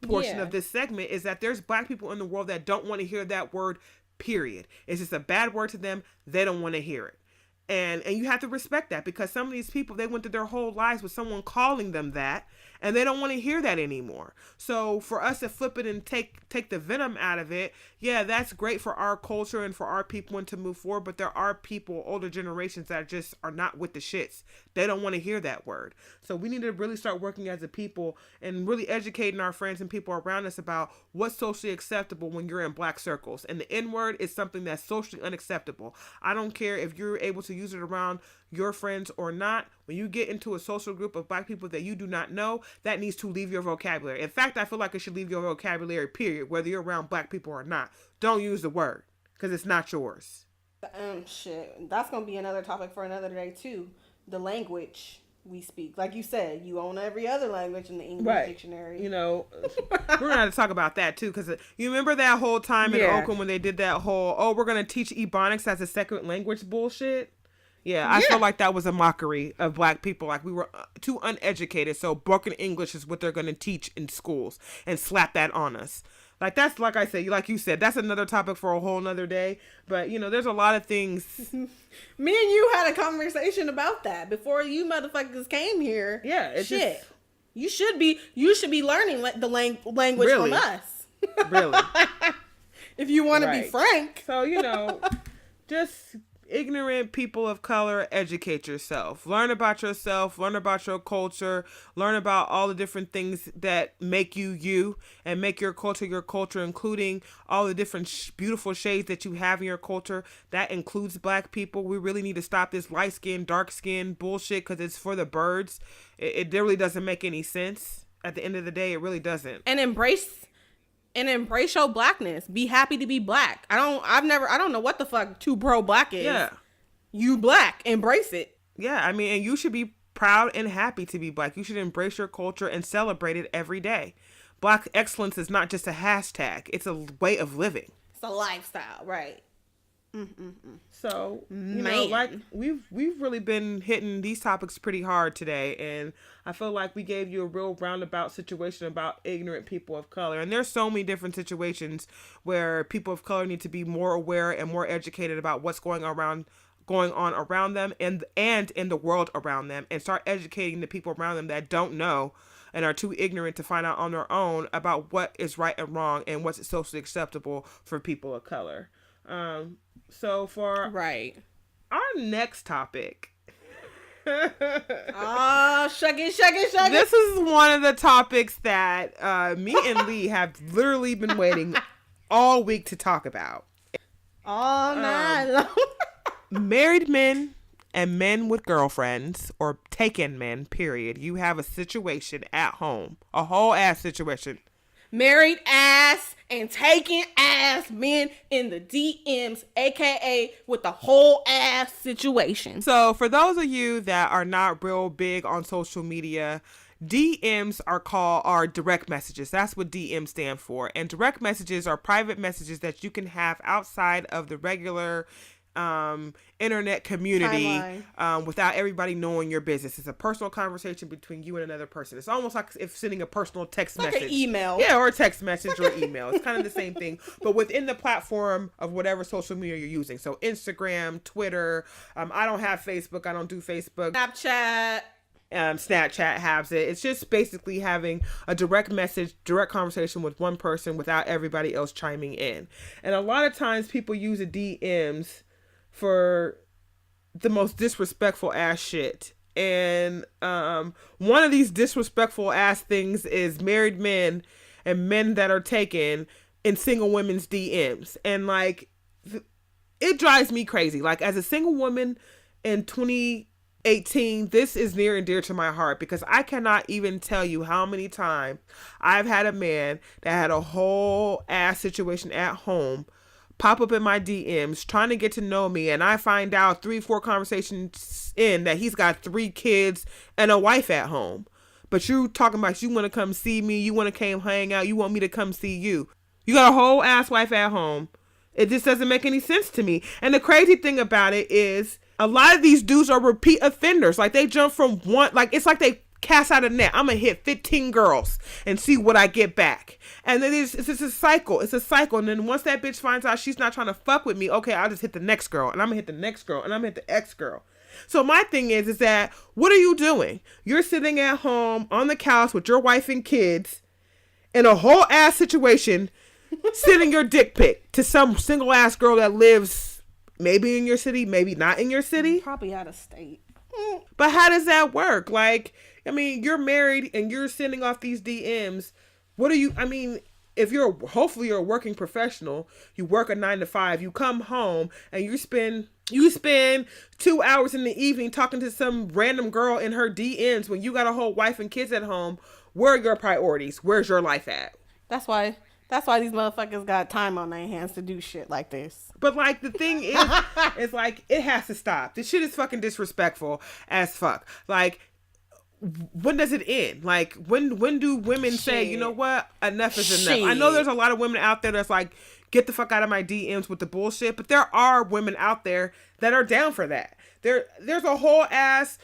portion of this segment, is that there's Black people in the world that don't want to hear that word, period. It's just a bad word to them. They don't want to hear it. And you have to respect that, because some of these people, they went through their whole lives with someone calling them that, and they don't want to hear that anymore. So for us to flip it and take the venom out of it, yeah, that's great for our culture and for our people and to move forward. But there are people, older generations, that just are not with the shits. They don't want to hear that word. So we need to really start working as a people and really educating our friends and people around us about what's socially acceptable when you're in Black circles. And the N-word is something that's socially unacceptable. I don't care if you're able to use it around your friends or not. When you get into a social group of Black people that you do not know, that needs to leave your vocabulary. In fact, I feel like it should leave your vocabulary, period, whether you're around Black people or not. Don't use the word, because it's not yours. Shit. That's going to be another topic for another day, too. The language we speak. Like you said, you own every other language in the English dictionary. You know, we're going to have to talk about that, too, because you remember that whole time in Oakland when they did that whole, we're going to teach ebonics as a second language bullshit? Yeah, I feel like that was a mockery of Black people. Like, we were too uneducated, so broken English is what they're going to teach in schools and slap that on us. Like, that's, like I said, like you said, that's another topic for a whole nother day. But, you know, there's a lot of things. Me and you had a conversation about that before you motherfuckers came here. Yeah, it's shit. Just... You should be learning the language really? from us. Really? If you want to be frank. So, you know, just... ignorant people of color, educate yourself. Learn about yourself, learn about your culture, learn about all the different things that make you you and make your culture, including all the different beautiful shades that you have in your culture. That includes Black people. We really need to stop this light skin, dark skin bullshit, because it's for the birds. It really doesn't make any sense. At the end of the day, it really doesn't. And embrace your Blackness. Be happy to be Black. I don't know what the fuck too pro Black is. Yeah. You Black. Embrace it. Yeah, I mean, and you should be proud and happy to be Black. You should embrace your culture and celebrate it every day. Black excellence is not just a hashtag. It's a way of living. It's a lifestyle, right? So, you know, like we've really been hitting these topics pretty hard today, and I feel like we gave you a real roundabout situation about ignorant people of color. And there's so many different situations where people of color need to be more aware and more educated about what's going on around them and in the world around them, and start educating the people around them that don't know and are too ignorant to find out on their own about what is right and wrong and what's socially acceptable for people of color. So for our next topic, shuck it. This is one of the topics that me and Lee have literally been waiting all week to talk about. All night long. Married men and men with girlfriends, or taken men, period. You have a situation at home, a whole ass situation. Married ass and taking ass men in the DMs, aka with the whole ass situation. So for those of you that are not real big on social media, DMs are direct messages. That's what DM stand for. And direct messages are private messages that you can have outside of the regular internet community without everybody knowing your business. It's a personal conversation between you and another person. It's almost like if sending a personal text message. Like an email. Yeah, or a text message or email. It's kind of the same thing, but within the platform of whatever social media you're using. So Instagram, Twitter. I don't have Facebook. I don't do Facebook. Snapchat. Snapchat has it. It's just basically having a direct conversation with one person without everybody else chiming in. And a lot of times people use the DMs for the most disrespectful ass shit. And one of these disrespectful ass things is married men and men that are taken in single women's DMs. And like, it drives me crazy. Like, as a single woman in 2018, this is near and dear to my heart, because I cannot even tell you how many times I've had a man that had a whole ass situation at home pop up in my DMs trying to get to know me, and I find out 3-4 conversations in that he's got 3 kids and a wife at home. But you talking about you want to come see me, you want to come hang out, you want me to come see you. You got a whole ass wife at home. It just doesn't make any sense to me. And the crazy thing about it is a lot of these dudes are repeat offenders. Like, they jump from one, like, it's like they cast out a net. I'm gonna hit 15 girls and see what I get back. And then it's a cycle. It's a cycle. And then once that bitch finds out she's not trying to fuck with me, okay, I'll just hit the next girl, and I'm gonna hit the next girl, and I'm gonna hit the ex girl. So my thing is that, what are you doing? You're sitting at home on the couch with your wife and kids in a whole ass situation, sending your dick pic to some single ass girl that lives maybe in your city, maybe not in your city. Probably out of state. But how does that work? Like, I mean, you're married and you're sending off these DMs. What are you, I mean, if hopefully you're a working professional, you work a 9 to 5, you come home and you spend 2 hours in the evening talking to some random girl in her DMs when you got a whole wife and kids at home. Where are your priorities? Where's your life at? That's why these motherfuckers got time on their hands to do shit like this. But like, the thing is, it's like, it has to stop. This shit is fucking disrespectful as fuck. Like, when does it end? Like, when do women say, you know what, enough is enough? I know there's a lot of women out there that's like, get the fuck out of my DMs with the bullshit, but there are women out there that are down for that. There's a whole ass,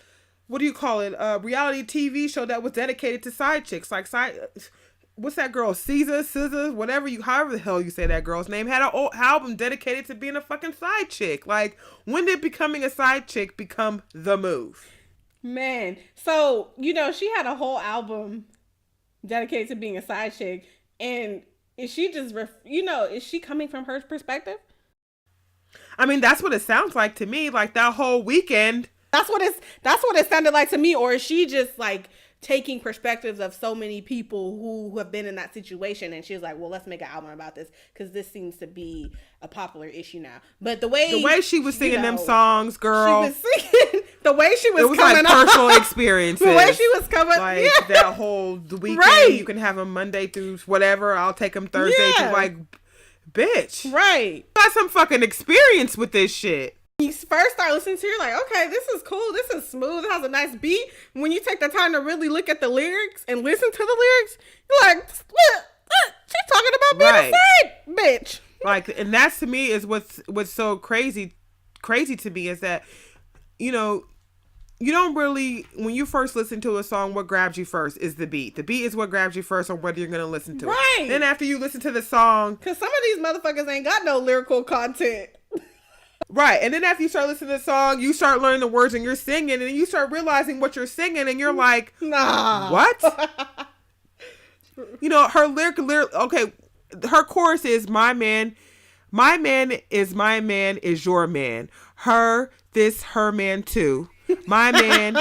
what do you call it, reality TV show that was dedicated to side chicks. Like, what's that girl, SZA, whatever however the hell you say that girl's name, had an old album dedicated to being a fucking side chick. Like, when did becoming a side chick become the move? Man, so, you know, she had a whole album dedicated to being a side chick, and is she just, is she coming from her perspective? I mean, that's what it sounds like to me, like that whole weekend. That's what it sounded like to me, or is she just, like, taking perspectives of so many people who have been in that situation, and she was like, well, let's make an album about this because this seems to be a popular issue now. But the way she was singing them songs, girl, the way she was coming like personal experiences, the way she was coming, like that whole weekend, right. You can have them Monday through whatever, I'll take them Thursday to, like, bitch, right, got some fucking experience with this shit. You first start listening to it, you're like, okay, this is cool, this is smooth, it has a nice beat. When you take the time to really look at the lyrics and listen to the lyrics, you're like, she's talking about being a side bitch. Like, and that's, to me, is what's so crazy to me, is that, you know, you don't really, when you first listen to a song, what grabs you first is the beat. The beat is what grabs you first on whether you're going to listen to it. Then after you listen to the song, because some of these motherfuckers ain't got no lyrical content. Right. And then after you start listening to the song, you start learning the words and you're singing, and then you start realizing what you're singing, and you're like, nah. What? You know, her lyric, okay, her chorus is, my man is my man is your man. Her man too. My man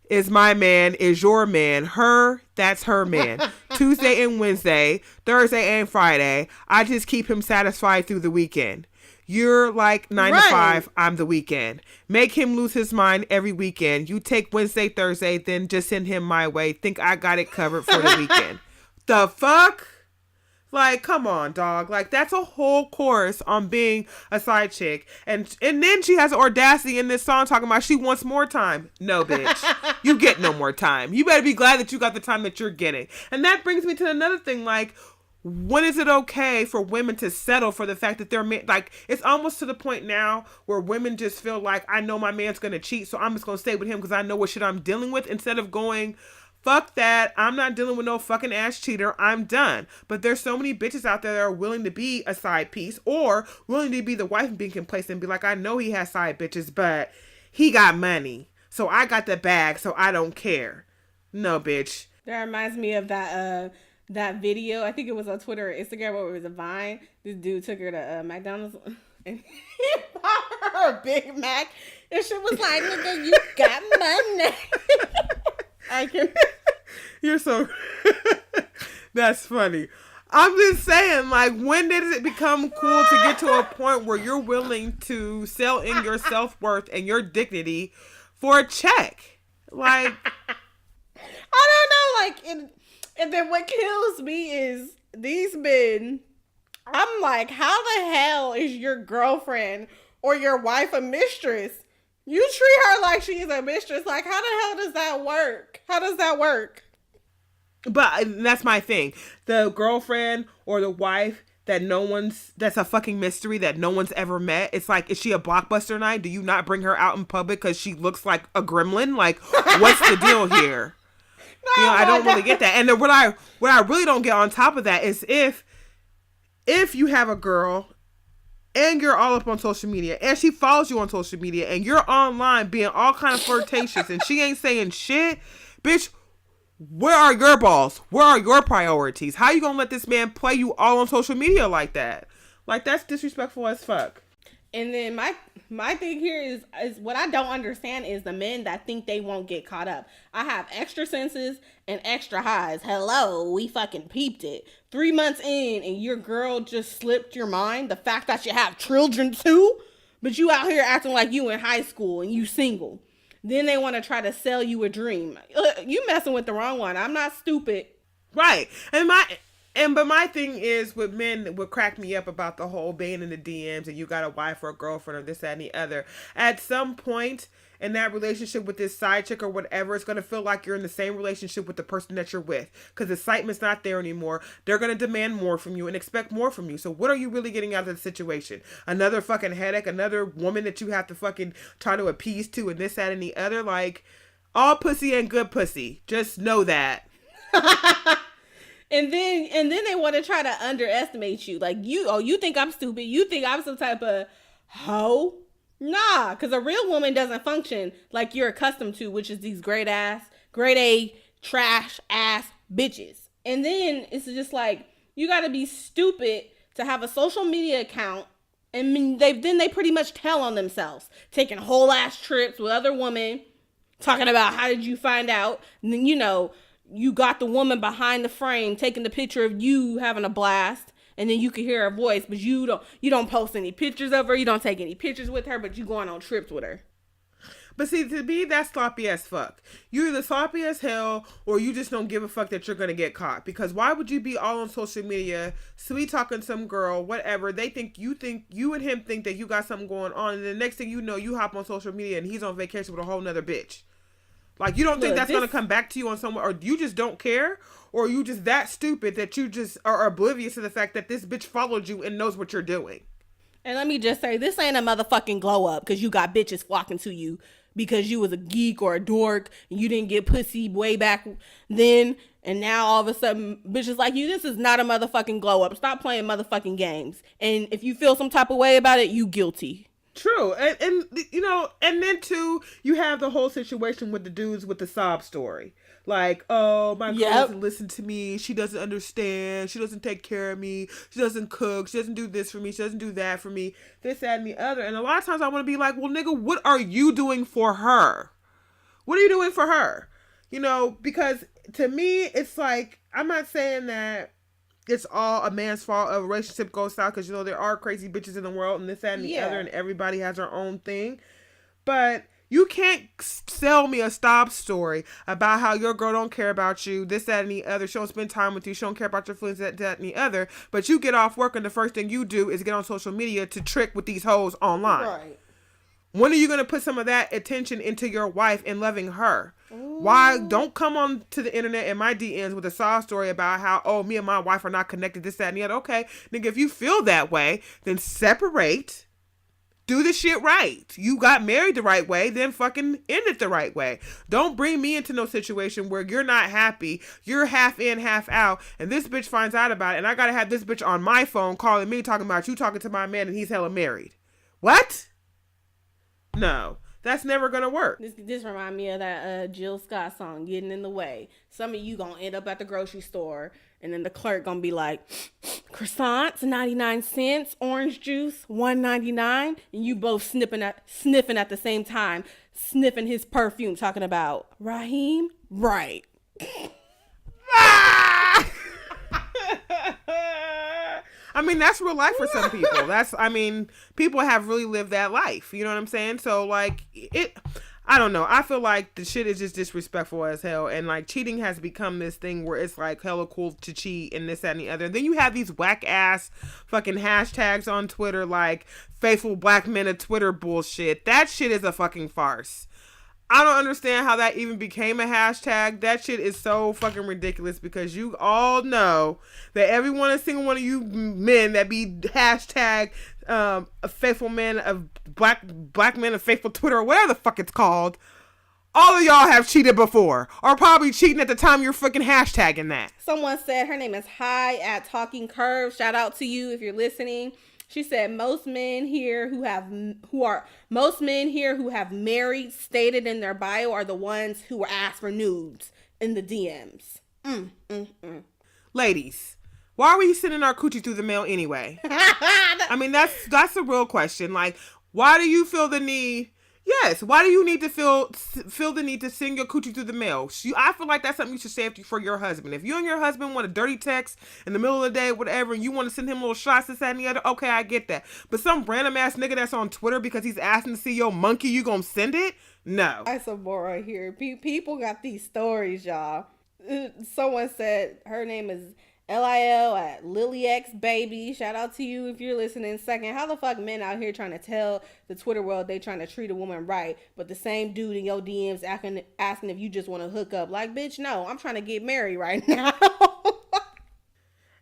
is my man is your man. Her, that's her man. Tuesday and Wednesday, Thursday and Friday, I just keep him satisfied through the weekend. You're like 9 to 5, I'm the weekend. Make him lose his mind every weekend. You take Wednesday, Thursday, then just send him my way. Think I got it covered for the weekend. The fuck? Like, come on, dog. Like, that's a whole course on being a side chick. And then she has audacity in this song talking about she wants more time. No, bitch. You get no more time. You better be glad that you got the time that you're getting. And that brings me to another thing. Like, when is it okay for women to settle for the fact that they're like, it's almost to the point now where women just feel like, I know my man's going to cheat, so I'm just going to stay with him because I know what shit I'm dealing with, instead of going, fuck that, I'm not dealing with no fucking ass cheater, I'm done. But there's so many bitches out there that are willing to be a side piece, or willing to be the wife and being complacent and be like, I know he has side bitches, but he got money, so I got the bag, so I don't care. No, bitch. That reminds me of that video. I think it was on Twitter or Instagram, or it was a Vine. This dude took her to McDonald's and he bought her a Big Mac, and she was like, nigga, you got money. I can. You're so. That's funny. I'm just saying, like, when did it become cool to get to a point where you're willing to sell in your self-worth and your dignity for a check? Like, I don't know. Like, and then what kills me is these men. I'm like, how the hell is your girlfriend or your wife a mistress? You treat her like she's a mistress. Like, how the hell does that work? How does that work? but that's my thing. The girlfriend or the wife that's a fucking mystery that no one's ever met. It's like, is she a Blockbuster night? Do you not bring her out in public because she looks like a gremlin? Like, what's the deal here? No, I don't really get that. And then what I really don't get on top of that is if you have a girl and you're all up on social media and she follows you on social media and you're online being all kind of flirtatious and she ain't saying shit, bitch, where are your balls? Where are your priorities? How you gonna let this man play you all on social media like that? Like, that's disrespectful as fuck. And then my thing here is what I don't understand is the men that think they won't get caught up. I have extra senses and extra highs. Hello, we fucking peeped it. 3 months in and your girl just slipped your mind. The fact that you have children too, but you out here acting like you in high school and you single. Then they want to try to sell you a dream. You messing with the wrong one. I'm not stupid. Right. But my thing is, with men, what cracked me up about the whole being in the DMs and you got a wife or a girlfriend or this, that, and the other. At some point in that relationship with this side chick or whatever, it's going to feel like you're in the same relationship with the person that you're with. Because the excitement's not there anymore. They're going to demand more from you and expect more from you. So what are you really getting out of the situation? Another fucking headache? Another woman that you have to fucking try to appease to and this, that, and the other? Like, all pussy ain't good pussy. Just know that. And then they want to try to underestimate you. Like, you think I'm stupid. You think I'm some type of hoe. Nah, because a real woman doesn't function like you're accustomed to, which is these grade A, trash ass bitches. And then it's just like, you got to be stupid to have a social media account. And they pretty much tell on themselves, taking whole ass trips with other women, talking about how did you find out. And then, you got the woman behind the frame taking the picture of you having a blast, and then you can hear her voice, but you don't post any pictures of her, you don't take any pictures with her, but you going on trips with her. But see, to me, that's sloppy as fuck. You're either sloppy as hell, or you just don't give a fuck that you're gonna get caught. Because why would you be all on social media, sweet talking some girl, whatever? You and him think that you got something going on, and the next thing you know, you hop on social media and he's on vacation with a whole nother bitch. Like, you don't think that's going to come back to you on someone, or you just don't care, or you just that stupid that you just are oblivious to the fact that this bitch followed you and knows what you're doing. And let me just say, this ain't a motherfucking glow up because you got bitches flocking to you because you was a geek or a dork and you didn't get pussy way back then, and now all of a sudden bitches like you. This is not a motherfucking glow up. Stop playing motherfucking games. And if you feel some type of way about it, you guilty. True. And then too, you have the whole situation with the dudes with the sob story. Like, oh, my girl doesn't listen to me. She doesn't understand. She doesn't take care of me. She doesn't cook. She doesn't do this for me. She doesn't do that for me. This, that, and the other. And a lot of times I want to be like, well, nigga, what are you doing for her? What are you doing for her? Because to me, it's like, I'm not saying that it's all a man's fault a relationship goes south, because there are crazy bitches in the world and this, that, and the other, and everybody has their own thing. But you can't sell me a sob story about how your girl don't care about you, this, that, and the other. She don't spend time with you. She don't care about your feelings, that, and the other. But you get off work and the first thing you do is get on social media to trick with these hoes online. Right. When are you going to put some of that attention into your wife and loving her? Why don't come on to the internet and my DMs with a sob story about how, oh, me and my wife are not connected, this, that, and the other. Okay, nigga, if you feel that way, then separate. Do the shit right. You got married the right way, then fucking end it the right way. Don't bring me into no situation where you're not happy, you're half in, half out, and this bitch finds out about it, and I gotta have this bitch on my phone calling me talking about you talking to my man and he's hella married. What? No. That's never gonna work. This remind me of that Jill Scott song, Getting in the Way. Some of you gonna end up at the grocery store, and then the clerk gonna be like, croissants 99 cents, orange juice $1.99, and you both sniffing at the same time, sniffing his perfume, talking about Raheem, right? I mean, that's real life for some people. People have really lived that life. You know what I'm saying? So, like, I don't know. I feel like the shit is just disrespectful as hell. And, like, cheating has become this thing where it's, like, hella cool to cheat and this, that, and the other. And then you have these whack-ass fucking hashtags on Twitter, like, faithful black men of Twitter bullshit. That shit is a fucking farce. I don't understand how that even became a hashtag. That shit is so fucking ridiculous because you all know that every single one of you men that be hashtag a faithful man of black men of faithful Twitter or whatever the fuck it's called, all of y'all have cheated before or probably cheating at the time you're fucking hashtagging that. Someone said her name is Hi at Talking Curve. Shout out to you if you're listening. She said most men here who have married stated in their bio are the ones who were asked for nudes in the DMs. Ladies, why are we sending our coochie through the mail anyway? I mean, that's a real question. Like, why do you feel the need? Yes, why do you need to feel the need to send your coochie through the mail? I feel like that's something you should say for your husband. If you and your husband want a dirty text in the middle of the day, whatever, and you want to send him little shots, this, that, and the other, okay, I get that. But some random ass nigga that's on Twitter because he's asking to see your monkey, you gonna send it? No. I some more right here. People got these stories, y'all. Someone said her name is LIL at LilyX Baby. Shout out to you if you're listening. Second, how the fuck men out here trying to tell the Twitter world they trying to treat a woman right, but the same dude in your DMs asking if you just want to hook up? Like, bitch, no, I'm trying to get married right now.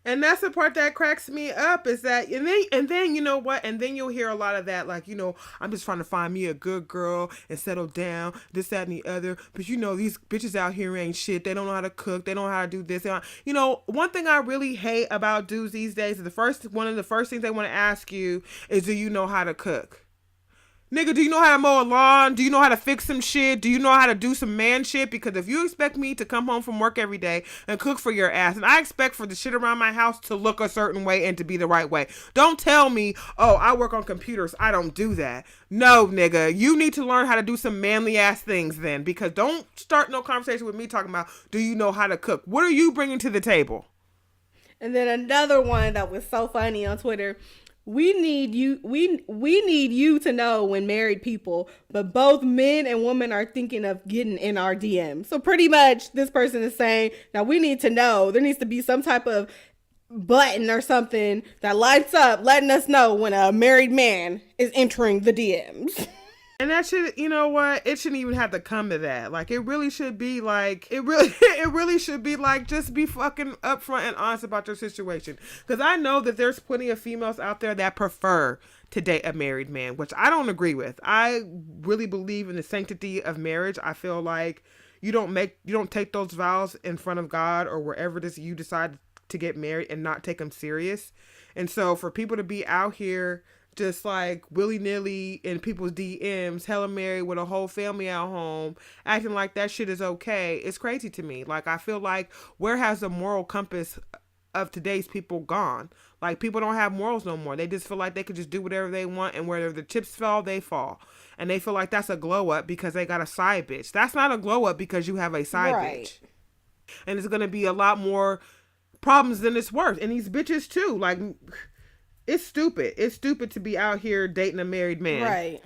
And that's the part that cracks me up is that, and then you know what? And then you'll hear a lot of that, like, you know, I'm just trying to find me a good girl and settle down, this, that, and the other. But you know, these bitches out here ain't shit. They don't know how to cook. They don't know how to do this. You know, one thing I really hate about dudes these days is one of the first things they want to ask you is, do you know how to cook? Nigga, do you know how to mow a lawn? Do you know how to fix some shit? Do you know how to do some man shit? Because if you expect me to come home from work every day and cook for your ass, and I expect for the shit around my house to look a certain way and to be the right way, don't tell me, oh, I work on computers, I don't do that. No, nigga, you need to learn how to do some manly ass things then, because don't start no conversation with me talking about, do you know how to cook? What are you bringing to the table? And then another one that was so funny on Twitter. We need you to know when married people, but both men and women are thinking of getting in our DM. So pretty much this person is saying, now we need to know, there needs to be some type of button or something that lights up letting us know when a married man is entering the DMs. And that should, you know what? It shouldn't even have to come to that. Like, it really should be like, it really should be like, just be fucking upfront and honest about your situation. Because I know that there's plenty of females out there that prefer to date a married man, which I don't agree with. I really believe in the sanctity of marriage. I feel like you don't take those vows in front of God or wherever you decide to get married and not take them serious. And so for people to be out here just like willy-nilly in people's DMs, hella married with a whole family at home, acting like that shit is okay, it's crazy to me. Like, I feel like, where has the moral compass of today's people gone? Like, people don't have morals no more. They just feel like they could just do whatever they want, and wherever the chips fall, they fall. And they feel like that's a glow up because they got a side bitch. That's not a glow up because you have a side bitch. And it's going to be a lot more problems than it's worth. And these bitches too, like, it's stupid. It's stupid to be out here dating a married man. Right.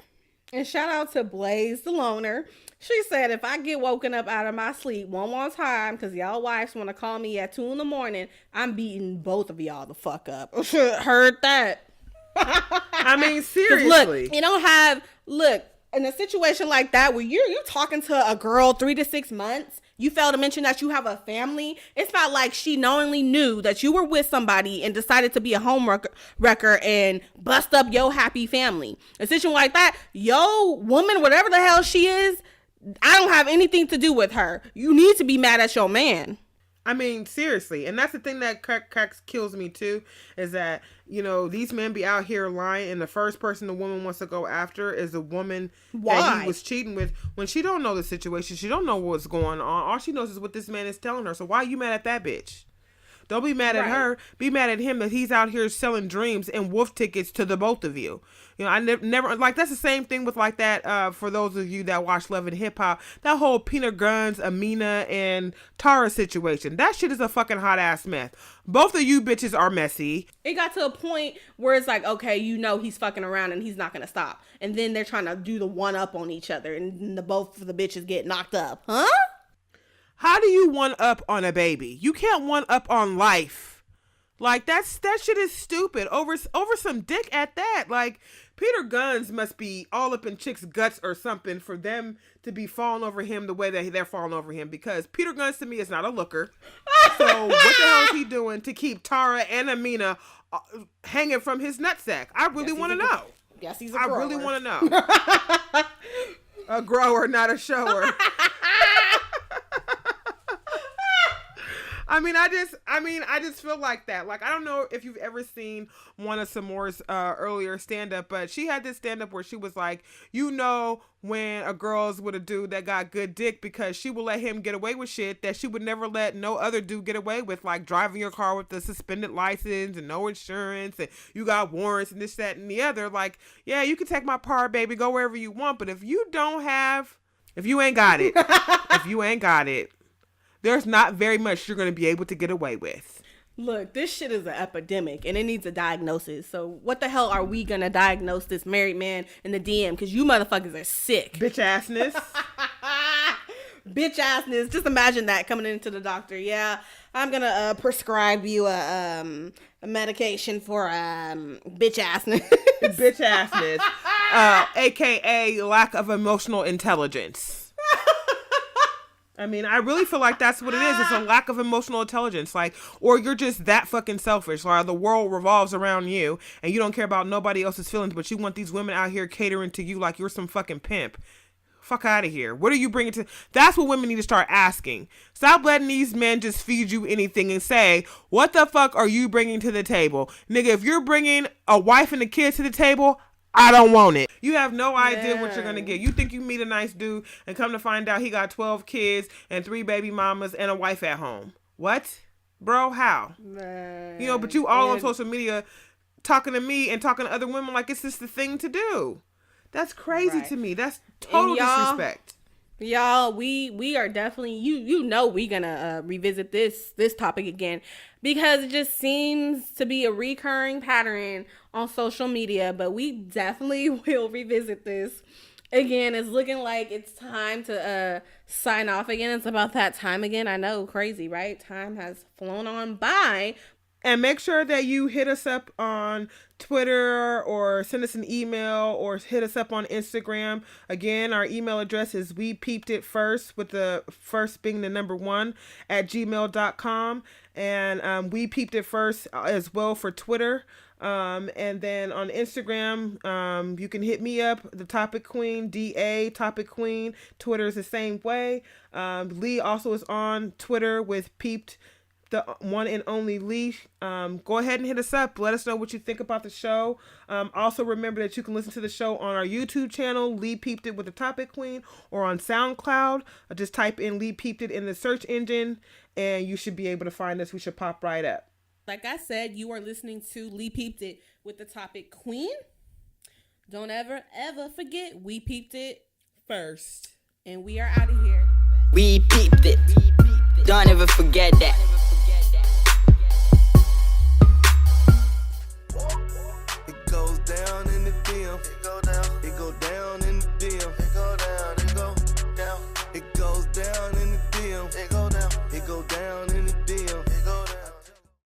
And shout out to Blaze the Loner. She said, if I get woken up out of my sleep one more time, because y'all wives want to call me at 2 a.m, I'm beating both of y'all the fuck up. Heard that. I mean, seriously. Look, you don't have, in a situation like that where you're talking to a girl 3 to 6 months, you fail to mention that you have a family. It's not like she knowingly knew that you were with somebody and decided to be a home wrecker and bust up your happy family. A situation like that, yo woman, whatever the hell she is, I don't have anything to do with her. You need to be mad at your man. I mean, seriously. And that's the thing that kills me too, is that, you know, these men be out here lying, and the first person the woman wants to go after is the woman that he was cheating with, when she don't know the situation. She don't know what's going on. All she knows is what this man is telling her. So why are you mad at that bitch? Don't be mad at her. Be mad at him that he's out here selling dreams and wolf tickets to the both of you. You know, I never like, that's the same thing with like that, for those of you that watch Love and Hip Hop, that whole Peanut Guns, Amina and Tara situation. That shit is a fucking hot ass mess. Both of you bitches are messy. It got to a point where it's like, okay, you know he's fucking around and he's not going to stop. And then they're trying to do the one up on each other, and both of the bitches get knocked up. Huh? How do you one up on a baby? You can't one up on life. Like, that shit is stupid. Over some dick at that. Like, Peter Guns must be all up in chicks' guts or something for them to be falling over him the way that they're falling over him. Because Peter Guns to me is not a looker. So what the hell is he doing to keep Tara and Amina hanging from his nutsack? I really want to know. Yes, he's a grower. I really want to know. A grower, not a shower. I just feel like that. Like, I don't know if you've ever seen one of Samore's earlier stand-up, but she had this stand-up where she was like, you know, when a girl's with a dude that got good dick, because she will let him get away with shit that she would never let no other dude get away with, like driving your car with the suspended license and no insurance, and you got warrants and this, that, and the other. Like, yeah, you can take my car, baby, go wherever you want, but if you ain't got it, there's not very much you're going to be able to get away with. Look, this shit is an epidemic, and it needs a diagnosis. So what the hell are we going to diagnose this married man in the DM? Because you motherfuckers are sick. Bitch assness. Bitch assness. Just imagine that coming into the doctor. Yeah, I'm going to prescribe you a medication for bitch assness. Bitch assness. AKA lack of emotional intelligence. I mean, I really feel like that's what it is. It's a lack of emotional intelligence. Like, or you're just that fucking selfish. Like, the world revolves around you and you don't care about nobody else's feelings, but you want these women out here catering to you like you're some fucking pimp. Fuck out of here. What are you bringing to... That's what women need to start asking. Stop letting these men just feed you anything and say, what the fuck are you bringing to the table? Nigga, if you're bringing a wife and a kid to the table, I don't want it. You have no idea what you're going to get. You think you meet a nice dude and come to find out he got 12 kids and 3 baby mamas and a wife at home. What? Bro, how? Man. You know, but you all on social media talking to me and talking to other women like it's just the thing to do. That's crazy to me. That's total disrespect. Y'all, we are definitely, you know, we gonna revisit this topic again, because it just seems to be a recurring pattern on social media, but we definitely will revisit this again. It's looking like it's time to sign off again. It's about that time again. I know, crazy, right? Time has flown on by. And make sure that you hit us up on Twitter or send us an email or hit us up on Instagram. Again, our email address is wepeepeditfirst, with the first being the number 1 at gmail.com. And we peeped it first as well for Twitter. And then on Instagram, you can hit me up, the Topic Queen, DA Topic Queen. Twitter is the same way. Lee also is on Twitter with Peeped, the one and only Lee. Go ahead and hit us up. Let us know what you think about the show. Also remember that you can listen to the show on our YouTube channel, Lee Peeped It with the Topic Queen, or on SoundCloud. Just type in Lee Peeped It in the search engine and you should be able to find us. We should pop right up. Like I said, you are listening to Lee Peeped It with the Topic Queen. Don't ever forget, we peeped it first. And we are out of here. We peeped it. Don't ever forget that.